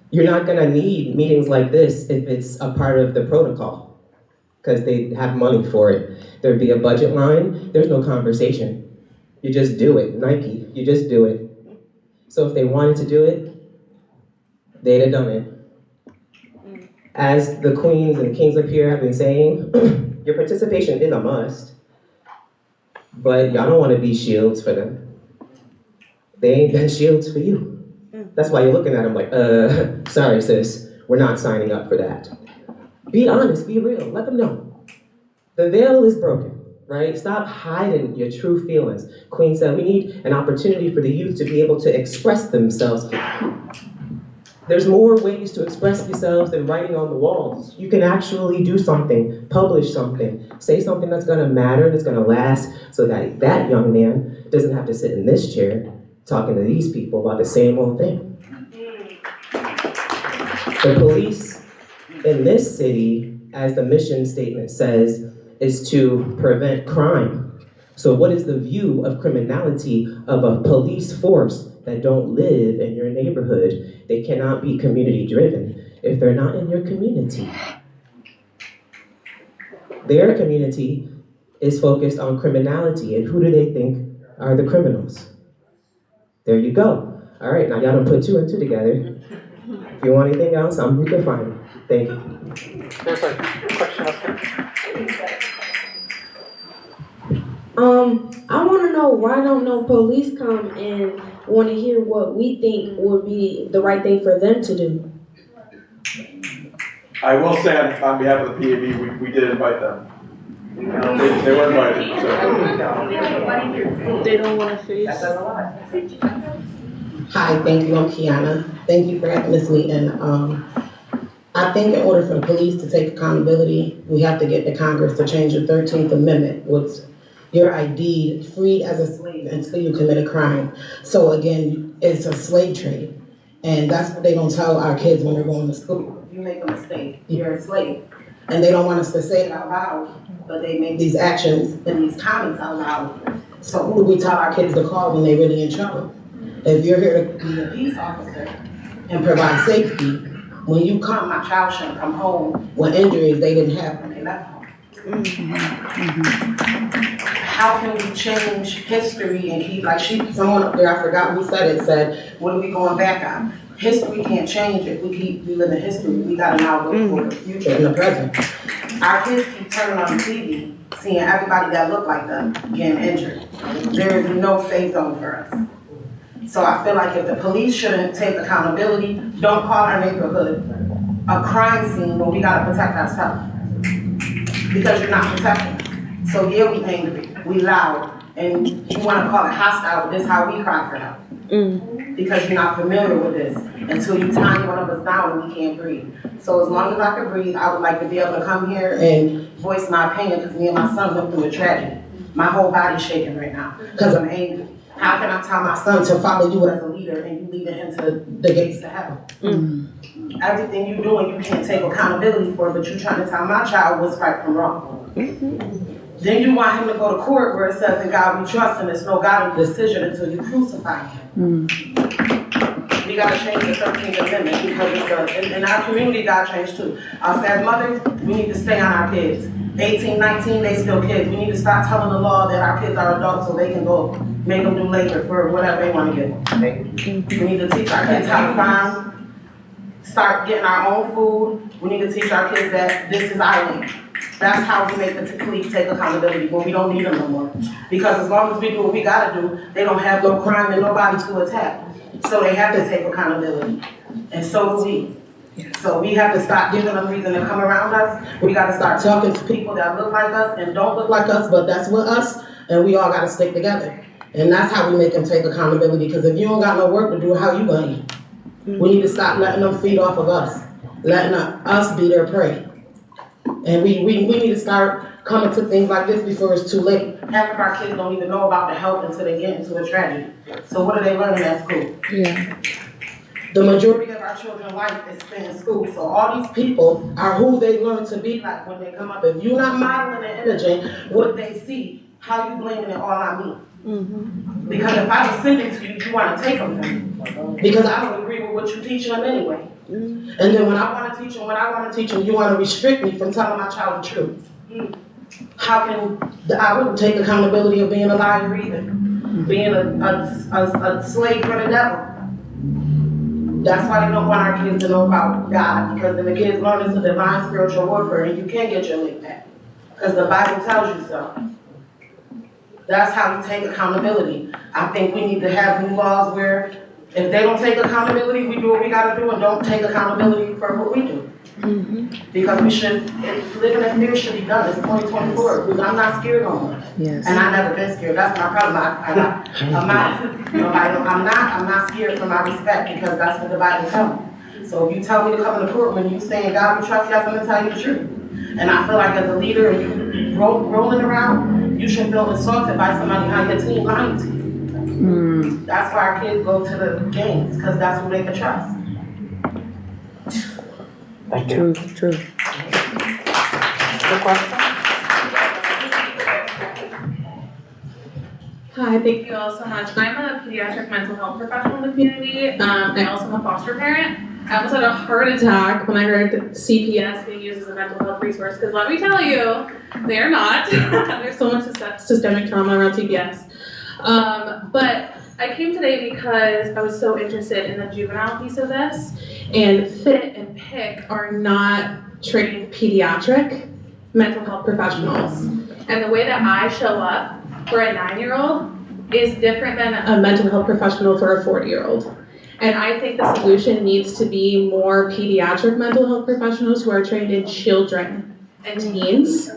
You're not going to need meetings like this if it's a part of the protocol, because they have money for it. There'd be a budget line. There's no conversation. You just do it. Nike, you just do it. So if they wanted to do it, they'd have done it. As the queens and kings up here have been saying, your participation is a must, but y'all don't want to be shields for them. They ain't been shields for you. That's why you're looking at them like, sorry sis, we're not signing up for that. Be honest, be real, let them know. The veil is broken, right? Stop hiding your true feelings. Queen said we need an opportunity for the youth to be able to express themselves. There's more ways to express yourselves than writing on the walls. You can actually do something, publish something, say something that's gonna matter, that's gonna last, so that that young man doesn't have to sit in this chair talking to these people about the same old thing. The police in this city, as the mission statement says, is to prevent crime. So what is the view of criminality of a police force that don't live in your neighborhood? They cannot be community driven if they're not in your community. Their community is focused on criminality, and who do they think are the criminals? There you go. All right, now y'all done put 2 and 2 together. If you want anything else, you can find me. Thank you. There's a question up here. I want to know why don't no police come and want to hear what we think would be the right thing for them to do? I will say on behalf of the PAB, we did invite them. They were invited, so. They don't want to face. Hi, thank you. I'm Kiana. Thank you for having this meeting. I think in order for the police to take accountability, we have to get the Congress to change the 13th Amendment, which you're ID'd, freed as a slave until you commit a crime. So again, it's a slave trade. And that's what they're gonna tell our kids when they're going to school. If you make a mistake, you're a slave. And they don't want us to say it out loud, but they make these actions and these comments out loud. So who do we tell our kids to call when they're really in trouble? If you're here to be a peace officer and provide safety, when you come, my child shouldn't come home with injuries they didn't have when they left home. How can we change history and keep, like someone up there, I forgot who said it, said, what are we going back on? history can't change if we keep reliving history. We gotta now look for the future and the present. Our kids keep turning on the TV, seeing everybody that look like them getting injured. There is no safe zone for us. So I feel like if the police shouldn't take accountability, don't call our neighborhood a crime scene when we gotta protect ourselves. Because you're not protecting us. So yeah, we angry, we loud, and you wanna call it hostile, but this is how we cry for help. Because you're not familiar with this until you tie one of us down and we can't breathe. So as long as I can breathe, I would like to be able to come here and voice my opinion because me and my son went through a tragedy. My whole body's shaking right now because I'm angry. How can I tell my son to follow you as a leader and you leading him to the gates to heaven? Everything you doing, you can't take accountability for, but you trying to tell my child what's right from wrong. Then you want him to go to court where it says, in God we trust, and it's no God decision until you crucify him. We gotta change the 13th Amendment because it's in our community, gotta change too. Us as mothers, we need to stay on our kids. 18, 19, they still kids. We need to stop telling the law that our kids are adults so they can go make them do labor for whatever they wanna get. We need to teach our kids how to farm, start getting our own food. We need to teach our kids that this is our land. That's how we make the police take accountability when we don't need them no more. Because as long as we do what we gotta do, they don't have no crime and nobody to attack. So they have to take accountability. And so do we. So we have to stop giving them reason to come around us. We gotta start talking to people that look like us and don't look like us, but that's with us, and we all gotta stick together. And that's how we make them take accountability, because if you don't got no work to do, how you gonna eat? We need to stop letting them feed off of us, letting us be their prey. And we need to start coming to things like this before it's too late. Half of our kids don't even know about the help until they get into a tragedy. So what are they learning at school? The majority of our children's life is spent in school. So all these people are who they learn to be like when they come up. If you're not modeling and imaging what they see, how you blaming it all on me? Because if I was sending to you, you want to take them from me. Because I don't agree with what you're teaching them anyway. And then when I want to teach them, you want to restrict me from telling my child the truth. How can, I wouldn't take accountability of being a liar either. Being a slave for the devil. That's why they don't want our kids to know about God, because then the kids learn it's a divine spiritual warfare and you can't get your lick back. Because the Bible tells you so. That's how you take accountability. I think we need to have new laws where if they don't take accountability, we do what we gotta do and don't take accountability for what we do. Because we should, living in fear should be done. It's 2024. I'm not scared no more. And I've never been scared. That's my problem. I'm not scared for my respect because that's what the Bible tells me. So if you tell me to come in the courtroom and you saying God we trust you, I'm gonna tell you the truth. And I feel like as a leader and you rolling around, you should feel insulted by somebody on your team lying to you. That's why our kids go to the games, because that's who they can trust. Thank you. True. Good question. Hi, thank you all so much. I'm a pediatric mental health professional in the community. I also am a foster parent. I almost had a heart attack when I heard CPS being used as a mental health resource, because let me tell you, they're not. There's so much systemic trauma around CPS. But I came today because I was so interested in the juvenile piece of this, and FIT and PIC are not trained pediatric mental health professionals. And the way that I show up for a 9-year-old is different than a mental health professional for a 40-year-old. And I think the solution needs to be more pediatric mental health professionals who are trained in children and teens,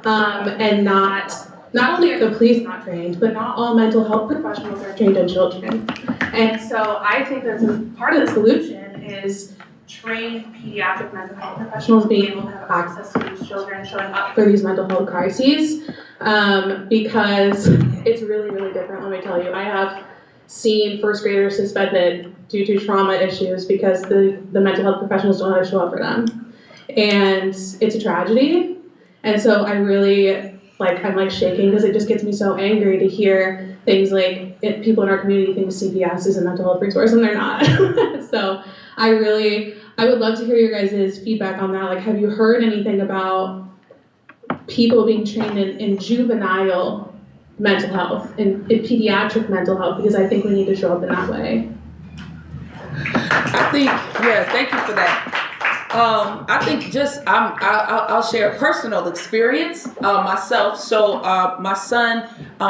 and not only are the police not trained, but not all mental health professionals are trained in children. And so I think that's part of the solution is trained pediatric mental health professionals being able to have access to these children showing up for these mental health crises, because it's really, really different, let me tell you. I have seen first graders suspended due to trauma issues because the mental health professionals don't know how to show up for them. And it's a tragedy. And so I really, I'm shaking because it just gets me so angry to hear things like people in our community think CPS is a mental health resource and they're not. So I would love to hear your guys' feedback on that. Have you heard anything about people being trained in juvenile mental health, in pediatric mental health, because I think we need to show up in that way. Thank you for that. I think I'll share a personal experience myself. So my son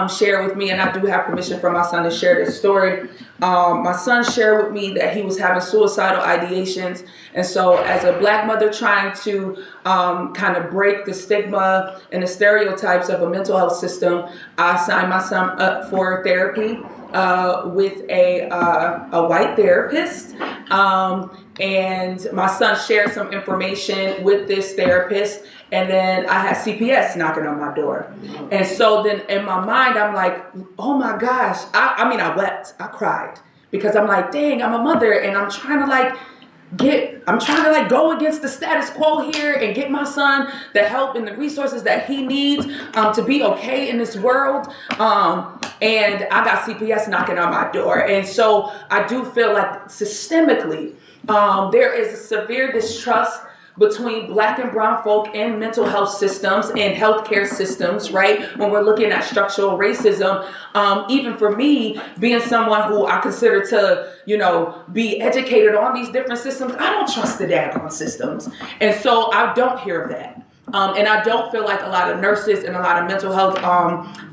shared with me, and I do have permission from my son to share this story. My son shared with me that he was having suicidal ideations, and so as a Black mother trying to kind of break the stigma and the stereotypes of a mental health system, I signed my son up for therapy with a white therapist. And my son shared some information with this therapist, and then I had CPS knocking on my door. And so then in my mind, I'm like, oh my gosh. I wept, I cried, because I'm like, dang, I'm a mother, and I'm trying to go against the status quo here and get my son the help and the resources that he needs to be okay in this world. And I got CPS knocking on my door. And so I do feel like systemically, there is a severe distrust between Black and brown folk in mental health systems and healthcare systems, right? When we're looking at structural racism, even for me, being someone who I consider to, be educated on these different systems, I don't trust the daggone systems. And so I don't hear that. And I don't feel like a lot of nurses and a lot of mental health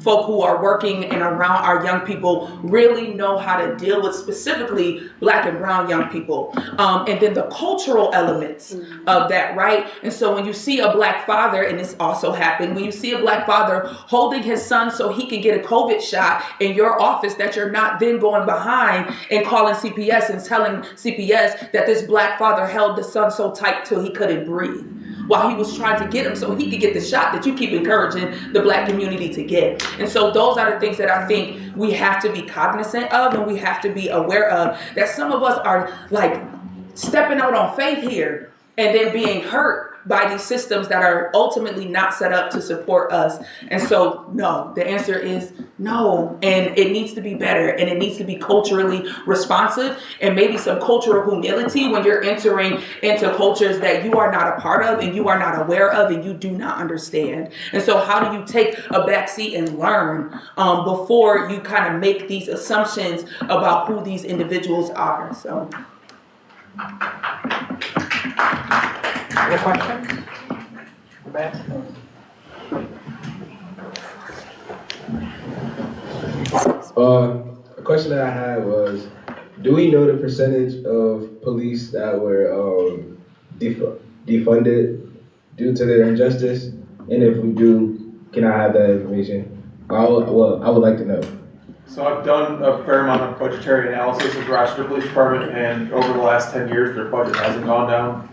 folk who are working and around our young people really know how to deal with specifically Black and brown young people. And then the cultural elements of that, right? And so when you see a Black father, and this also happened, when you see a Black father holding his son so he can get a COVID shot in your office, that you're not then going behind and calling CPS and telling CPS that this Black father held the son so tight till he couldn't breathe, while he was trying to get him so he could get the shot that you keep encouraging the Black community to get. And so those are the things that I think we have to be cognizant of, and we have to be aware of, that some of us are like stepping out on faith here and then being hurt by these systems that are ultimately not set up to support us. And so, no, the answer is no. And it needs to be better, and it needs to be culturally responsive, and maybe some cultural humility when you're entering into cultures that you are not a part of and you are not aware of and you do not understand. And so how do you take a backseat and learn before you kind of make these assumptions about who these individuals are? So. Other questions? A question that I had was, do we know the percentage of police that were defunded due to their injustice? And if we do, can I have that information? I would like to know. So I've done a fair amount of budgetary analysis with the Rochester Police Department, and over the last 10 years, their budget hasn't gone down.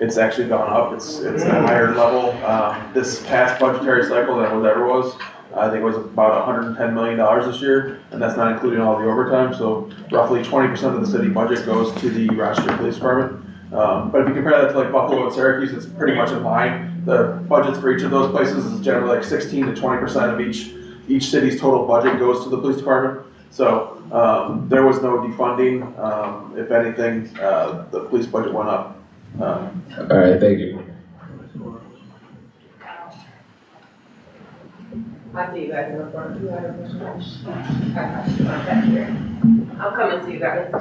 It's actually gone up. It's at a higher level. This past budgetary cycle than it ever was. I think it was about $110 million this year, and that's not including all the overtime. So roughly 20% of the city budget goes to the Rochester Police Department. But if you compare that to like Buffalo and Syracuse, it's pretty much in line. The budgets for each of those places is generally like 16 to 20% of each city's total budget goes to the police department. So there was no defunding. If anything, the police budget went up. All right, thank you. I see you guys in the front. You have a question? Back here. I'll come and see you guys.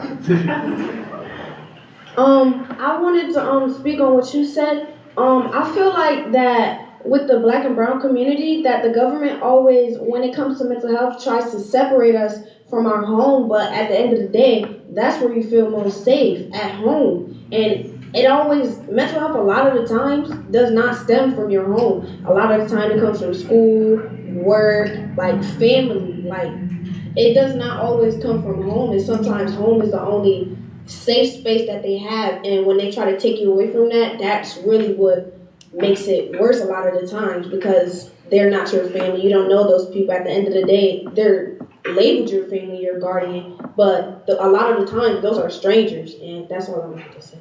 I wanted to speak on what you said. I feel like that with the Black and brown community, that the government always, when it comes to mental health, tries to separate us from our home, but at the end of the day, that's where you feel most safe, at home. And it always, mental health a lot of the times does not stem from your home. A lot of the time it comes from school, work, like family. Like, it does not always come from home, and sometimes home is the only safe space that they have. And when they try to take you away from that, that's really what makes it worse a lot of the times, because they're not your family. You don't know those people. At the end of the day, they're labeled your family, your guardian, but a lot of the time those are strangers, and that's all I wanted to say.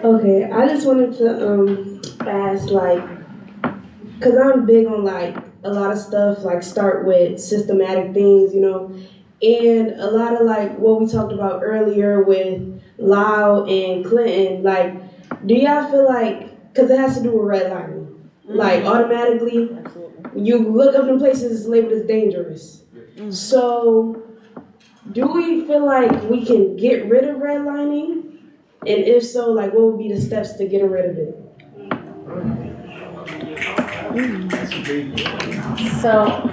Okay, I just wanted to ask, like, because I'm big on like a lot of stuff, like start with systematic things, you know, and a lot of like what we talked about earlier with Lau and Clinton. Like, do y'all feel like because it has to do with redlining. Like automatically, you look up in places it's labeled as dangerous. So, do we feel like we can get rid of redlining? And if so, like what would be the steps to get rid of it? So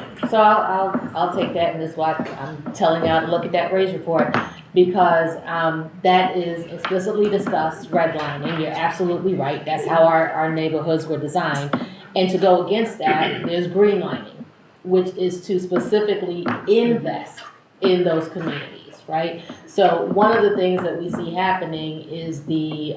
I'll take that, and this is why I'm telling y'all to look at that RAISE report, because that is explicitly discussed, redlining. You're absolutely right. That's how our neighborhoods were designed. And to go against that, there's greenlining, which is to specifically invest in those communities, right? So one of the things that we see happening is the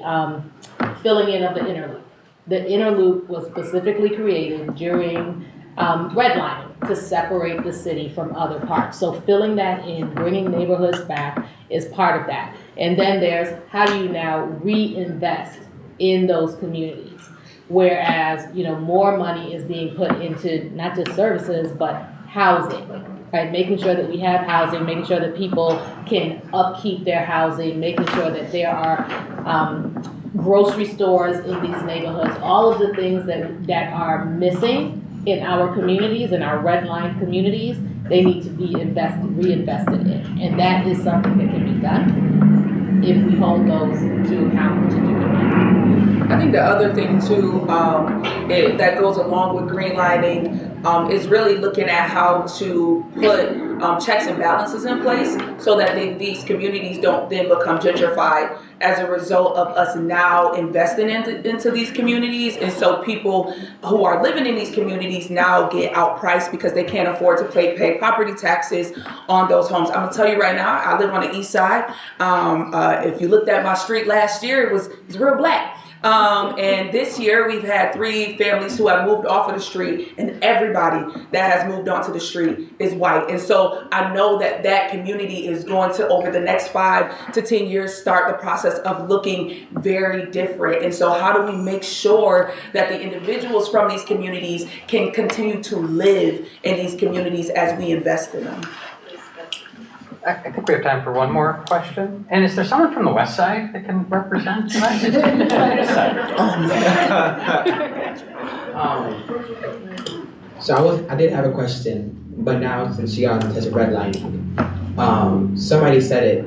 filling in of the inner loop. The inner loop was specifically created during redlining to separate the city from other parts. So filling that in, bringing neighborhoods back is part of that. And then there's how do you now reinvest in those communities? Whereas, more money is being put into not just services, but housing, right? Making sure that we have housing, making sure that people can upkeep their housing, making sure that there are grocery stores in these neighborhoods, all of the things that are missing in our communities, in our redlined communities, they need to be reinvested in. And that is something that can be done if we hold those to account to do it. I think the other thing too that goes along with greenlining is really looking at how to put checks and balances in place so that these communities don't then become gentrified as a result of us now investing into these communities. And so people who are living in these communities now get outpriced because they can't afford to pay property taxes on those homes. I'm gonna tell you right now, I live on the east side. If you looked at my street last year, it's real black. And this year we've had 3 families who have moved off of the street, and everybody that has moved onto the street is white. And so I know that community is going to, over the next 5 to 10 years, start the process of looking very different. And so how do we make sure that the individuals from these communities can continue to live in these communities as we invest in them? I think we have time for one more question. And is there someone from the west side that can represent tonight? So I did have a question, but now since you got in touch with redlining, somebody said it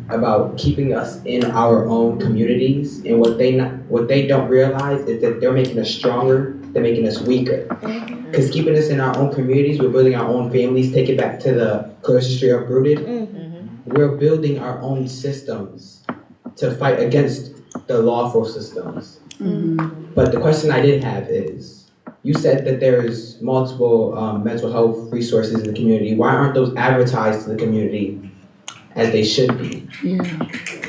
about keeping us in our own communities, and what they don't realize is that they're making us stronger, they're making us weaker. Because keeping us in our own communities, we're building our own families. Take it back to the Clarissa uprooted. We're building our own systems to fight against the lawful systems. But the question I did have is, you said that there's multiple mental health resources in the community. Why aren't those advertised to the community as they should be?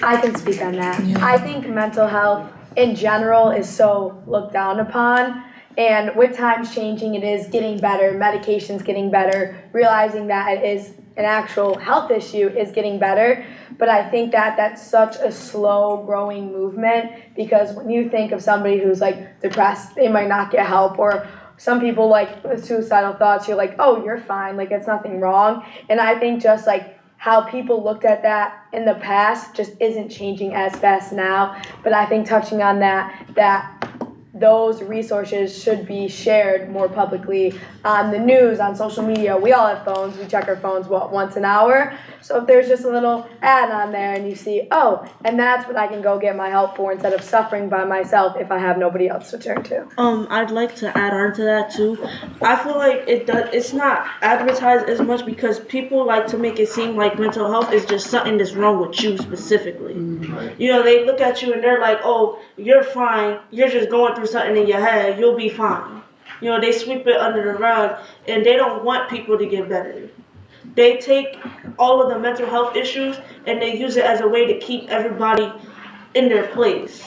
I can speak on that. I think mental health in general is so looked down upon. And with times changing, it is getting better, medication's getting better, realizing that it is an actual health issue is getting better. But I think that that's such a slow growing movement, because when you think of somebody who's like depressed, they might not get help, or some people like with suicidal thoughts, you're like, oh, you're fine, like it's nothing wrong. And I think just like how people looked at that in the past just isn't changing as fast now. But I think touching on that those resources should be shared more publicly on the news, on social media. We all have phones. We check our phones, once an hour? So if there's just a little ad on there and you see, oh, and that's what I can go get my help for instead of suffering by myself if I have nobody else to turn to. I'd like to add on to that too. I feel like it's not advertised as much because people like to make it seem like mental health is just something that's wrong with you specifically. They look at you and they're like, oh, you're fine. You're just going through something in your head. You'll be fine. They sweep it under the rug, and they don't want people to get better. They take all of the mental health issues and they use it as a way to keep everybody in their place.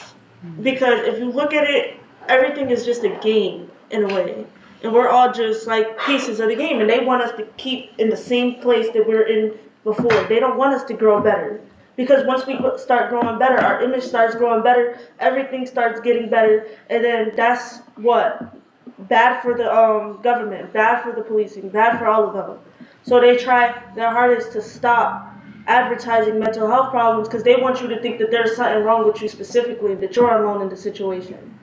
Because if you look at it, everything is just a game in a way. And we're all just like pieces of the game, and they want us to keep in the same place that we're in before. They don't want us to grow better. Because once we start growing better, our image starts growing better, everything starts getting better, and then that's what? Bad for the government, bad for the policing, bad for all of them. So they try their hardest to stop advertising mental health problems because they want you to think that there's something wrong with you specifically, that you're alone in the situation.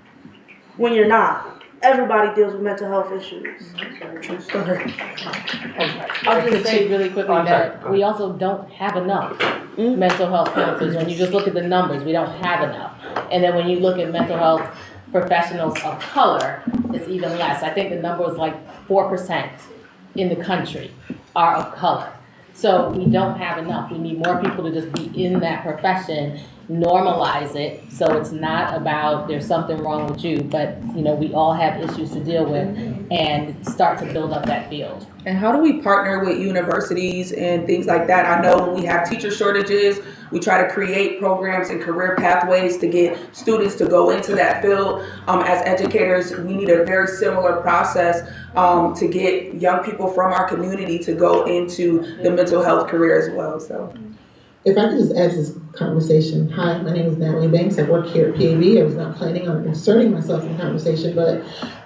when you're not. Everybody deals with mental health issues. True story. I'll just say really quickly that we also don't have enough mental health counselors. When you just look at the numbers, we don't have enough. And then when you look at mental health professionals of color, it's even less. I think the number is like 4% in the country are of color. So we don't have enough. We need more people to just be in that profession, normalize it, so it's not about there's something wrong with you, but you know, we all have issues to deal with, and start to build up that field. And how do we partner with universities and things like that? I know when we have teacher shortages, we try to create programs and career pathways to get students to go into that field. As educators, we need a very similar process to get young people from our community to go into the mental health career as well. So, if I could just add to this conversation. Hi, my name is Natalie Banks. I work here at PAB. I was not planning on inserting myself in the conversation, but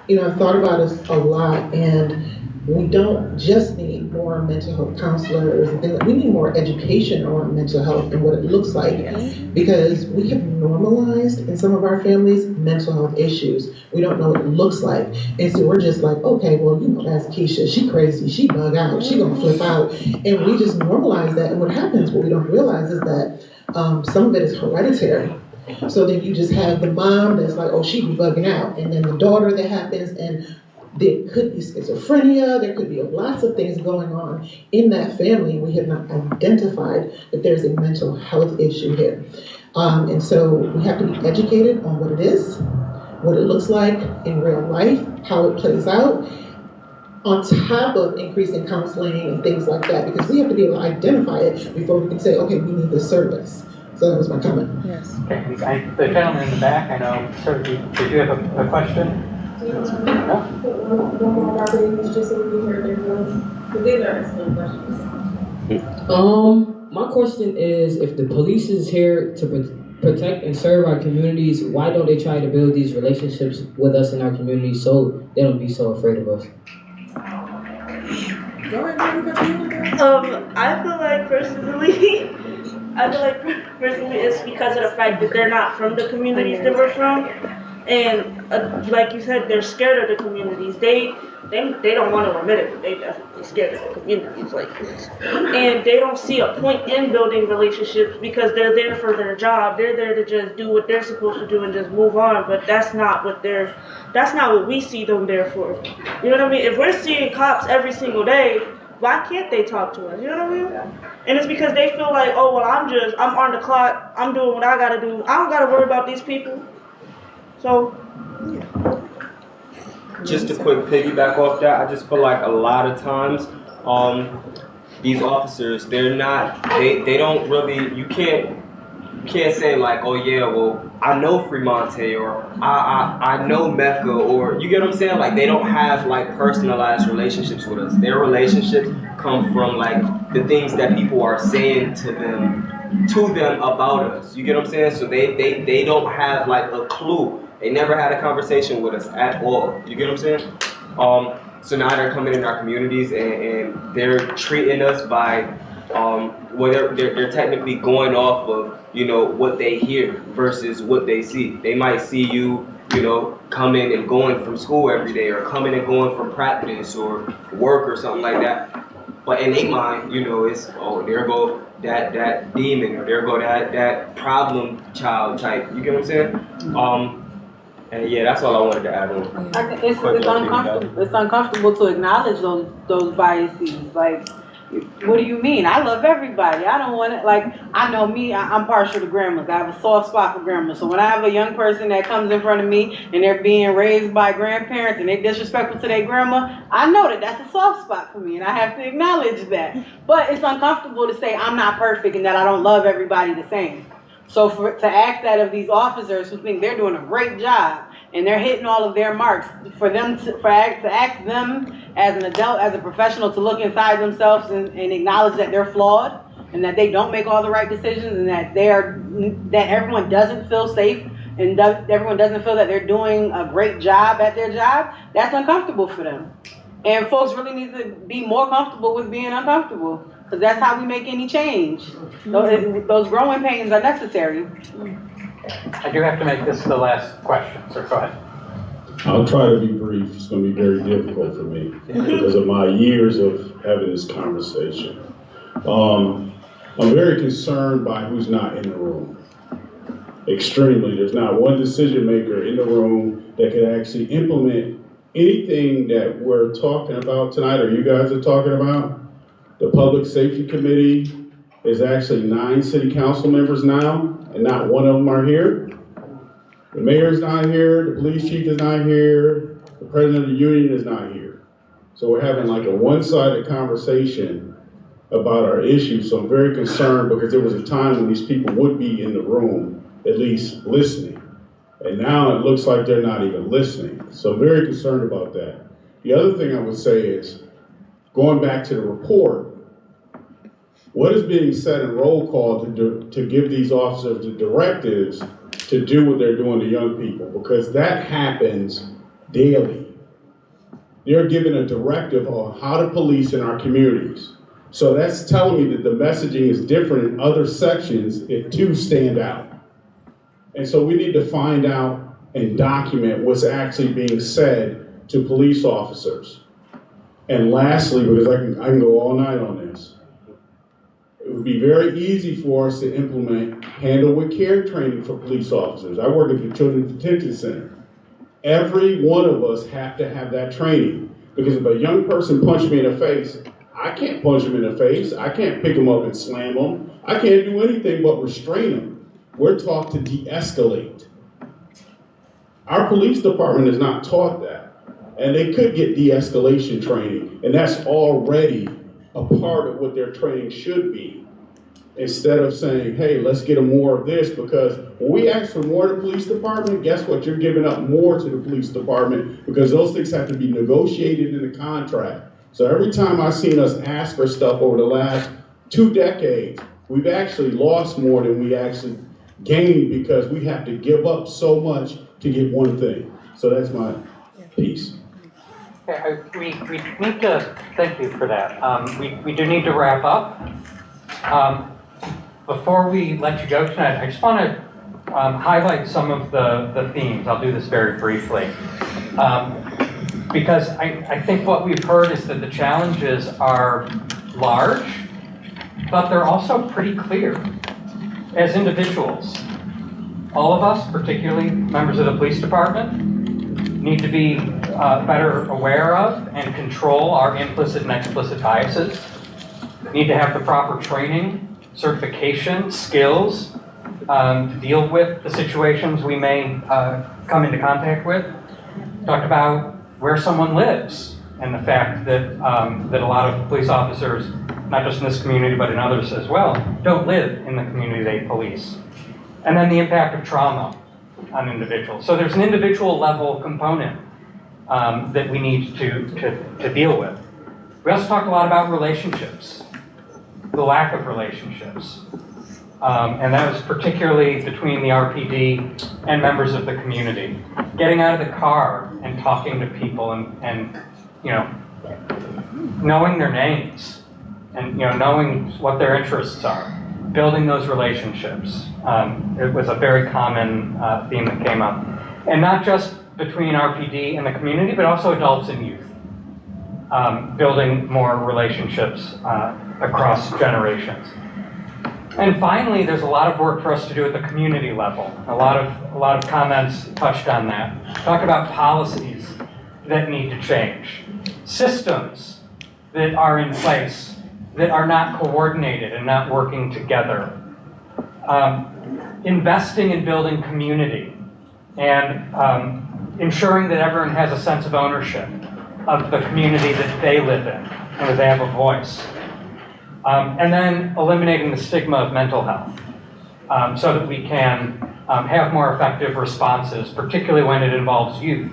you know, I've thought about this a lot, and we don't just need more mental health counselors and things. We need more education around mental health and what it looks like, because we have normalized in some of our families mental health issues. We don't know what it looks like, and so we're just like, okay, well, you know, that's Keisha. She crazy. She bug out. She gonna flip out, and we just normalize that. And what happens, what we don't realize, is that some of it is hereditary. So then you just have the mom that's like, oh, she be bugging out, and then the daughter that happens, and there could be schizophrenia, there could be lots of things going on in that family. We have not identified that there's a mental health issue here. And so we have to be educated on what it is, what it looks like in real life, how it plays out, on top of increasing counseling and things like that, because we have to be able to identify it before we can say, okay, we need this service. So that was my comment. Yes. Okay, the gentleman in the back, I know, sir, did you have a question? My question is, if the police is here to protect and serve our communities, why don't they try to build these relationships with us in our community so they don't be so afraid of us? I feel like personally it's because of the fact that they're not from the communities that we're from. And like you said, they're scared of the communities. They don't want to admit it, but they definitely scared of the communities like this. And they don't see a point in building relationships because they're there for their job. They're there to just do what they're supposed to do and just move on. But that's not what we see them there for. You know what I mean? If we're seeing cops every single day, why can't they talk to us? You know what I mean? And it's because they feel like, oh well, I'm on the clock. I'm doing what I gotta do. I don't gotta worry about these people. So, yeah. Just a quick piggyback off that, I just feel like a lot of times, these officers, they don't really, you can't say like, oh yeah, well, I know Fremonte, or I know Mecca, or you get what I'm saying? Like, they don't have like personalized relationships with us. Their relationships come from like the things that people are saying to them about us. You get what I'm saying? So they don't have like a clue. They never had a conversation with us at all. You get what I'm saying? So now they're coming in our communities and they're treating us by, well, they're technically going off of, you know, what they hear versus what they see. They might see you, you know, coming and going from school every day, or coming and going from practice or work or something like that. But in their mind, you know, it's, oh, there go that demon, or there go that problem child type. You get what I'm saying? And yeah, that's all I wanted to add on. I think it's uncomfortable. It's uncomfortable to acknowledge those biases. Like, what do you mean? I love everybody. I don't want it. Like, I know me. I'm partial to grandmas. I have a soft spot for grandmas. So when I have a young person that comes in front of me and they're being raised by grandparents and they're disrespectful to their grandma, I know that that's a soft spot for me, and I have to acknowledge that. But it's uncomfortable to say I'm not perfect and that I don't love everybody the same. So to ask that of these officers who think they're doing a great job and they're hitting all of their marks, for ask them as an adult, as a professional, to look inside themselves and acknowledge that they're flawed and that they don't make all the right decisions, and that that everyone doesn't feel safe and everyone doesn't feel that they're doing a great job at their job, that's uncomfortable for them. And folks really need to be more comfortable with being uncomfortable, because that's how we make any change. Those growing pains are necessary. I do have to make this the last question, so go ahead. I'll try to be brief. It's going to be very difficult for me because of my years of having this conversation. I'm very concerned by who's not in the room. Extremely. There's not one decision maker in the room that can actually implement anything that we're talking about tonight, or you guys are talking about. The Public Safety Committee is actually 9 city council members now, and not one of them are here. The mayor's not here, the police chief is not here, the president of the union is not here. So we're having like a one-sided conversation about our issues. So I'm very concerned because there was a time when these people would be in the room, at least listening. And now it looks like they're not even listening. So I'm very concerned about that. The other thing I would say is, going back to the report, what is being said in roll call to give these officers the directives to do what they're doing to young people? Because that happens daily. They're given a directive on how to police in our communities. So that's telling me that the messaging is different in other sections if 2 stand out. And so we need to find out and document what's actually being said to police officers. And lastly, because I can go all night on this, it would be very easy for us to implement handle with care training for police officers. I work at the Children's Detention Center. Every one of us have to have that training, because if a young person punched me in the face, I can't punch him in the face. I can't pick him up and slam him. I can't do anything but restrain him. We're taught to de-escalate. Our police department is not taught that. And they could get de-escalation training, and that's already a part of what their training should be. Instead of saying, hey, let's get them more of this, because when we ask for more to the police department, guess what? You're giving up more to the police department, because those things have to be negotiated in the contract. So every time I've seen us ask for stuff over the last 2 decades, we've actually lost more than we actually gained, because we have to give up so much to get one thing. So that's my piece. Okay, we need to, thank you for that. We do need to wrap up. Before we let you go tonight, I just want to highlight some of the themes. I'll do this very briefly. Because I think what we've heard is that the challenges are large, but they're also pretty clear. As individuals, all of us, particularly members of the police department, need to be better aware of and control our implicit and explicit biases. Need to have the proper training, certification, skills to deal with the situations we may come into contact with. Talked about where someone lives and the fact that that a lot of police officers, not just in this community but in others as well, don't live in the community they police. And then the impact of trauma on individuals. So there's an individual level component that we need to deal with. We also talked a lot about relationships, the lack of relationships. And that was particularly between the RPD and members of the community. Getting out of the car and talking to people and knowing their names and knowing what their interests are. Building those relationships. It was a very common theme that came up. And not just between RPD and the community, but also adults and youth. Building more relationships across generations. And finally, there's a lot of work for us to do at the community level. A lot of comments touched on that. Talked about policies that need to change. Systems that are in place that are not coordinated and not working together. Investing in building community and ensuring that everyone has a sense of ownership of the community that they live in and that they have a voice. And then eliminating the stigma of mental health so that we can have more effective responses, particularly when it involves youth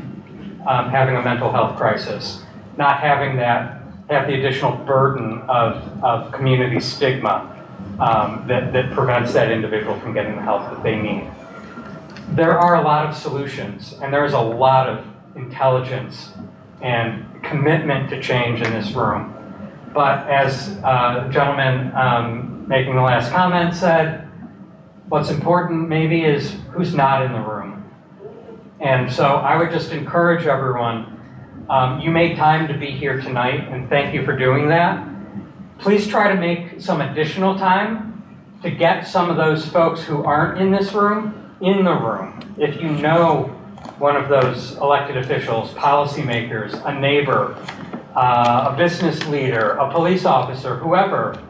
having a mental health crisis, not having that have the additional burden of community stigma that prevents that individual from getting the help that they need. There are a lot of solutions, and there's a lot of intelligence and commitment to change in this room. But as the gentleman making the last comment said, what's important maybe is who's not in the room. And so I would just encourage everyone, you made time to be here tonight, and thank you for doing that. Please try to make some additional time to get some of those folks who aren't in this room in the room. If you know one of those elected officials, policymakers, a neighbor, a business leader, a police officer, whoever,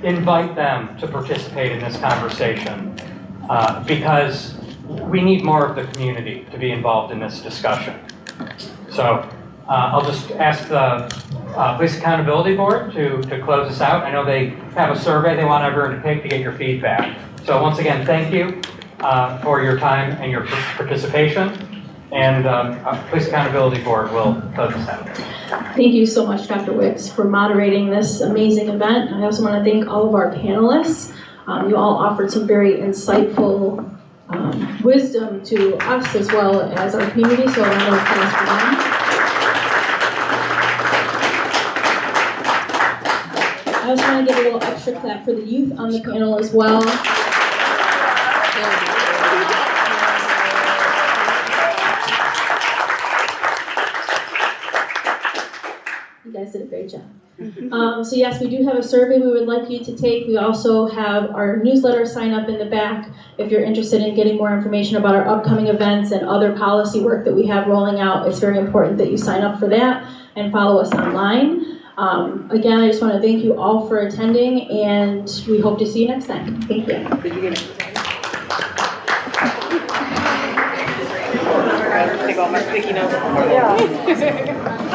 invite them to participate in this conversation because we need more of the community to be involved in this discussion. So I'll just ask the Police Accountability Board to close us out. I know they have a survey they want everyone to take to get your feedback. So once again, thank you for your time and your participation. And Police Accountability Board will close us out. Thank you so much, Dr. Wicks, for moderating this amazing event. I also want to thank all of our panelists. You all offered some very insightful wisdom to us as well as our community, so a round of applause for them. I also want to give a little extra clap for the youth on the panel as well. You guys did a great job. So yes, we do have a survey we would like you to take. We also have our newsletter sign up in the back if you're interested in getting more information about our upcoming events and other policy work that we have rolling out. It's very important that you sign up for that and follow us online. Again, I just want to thank you all for attending, and we hope to see you next time. Thank you. Did you get it? Take all my sticky notes. Yeah.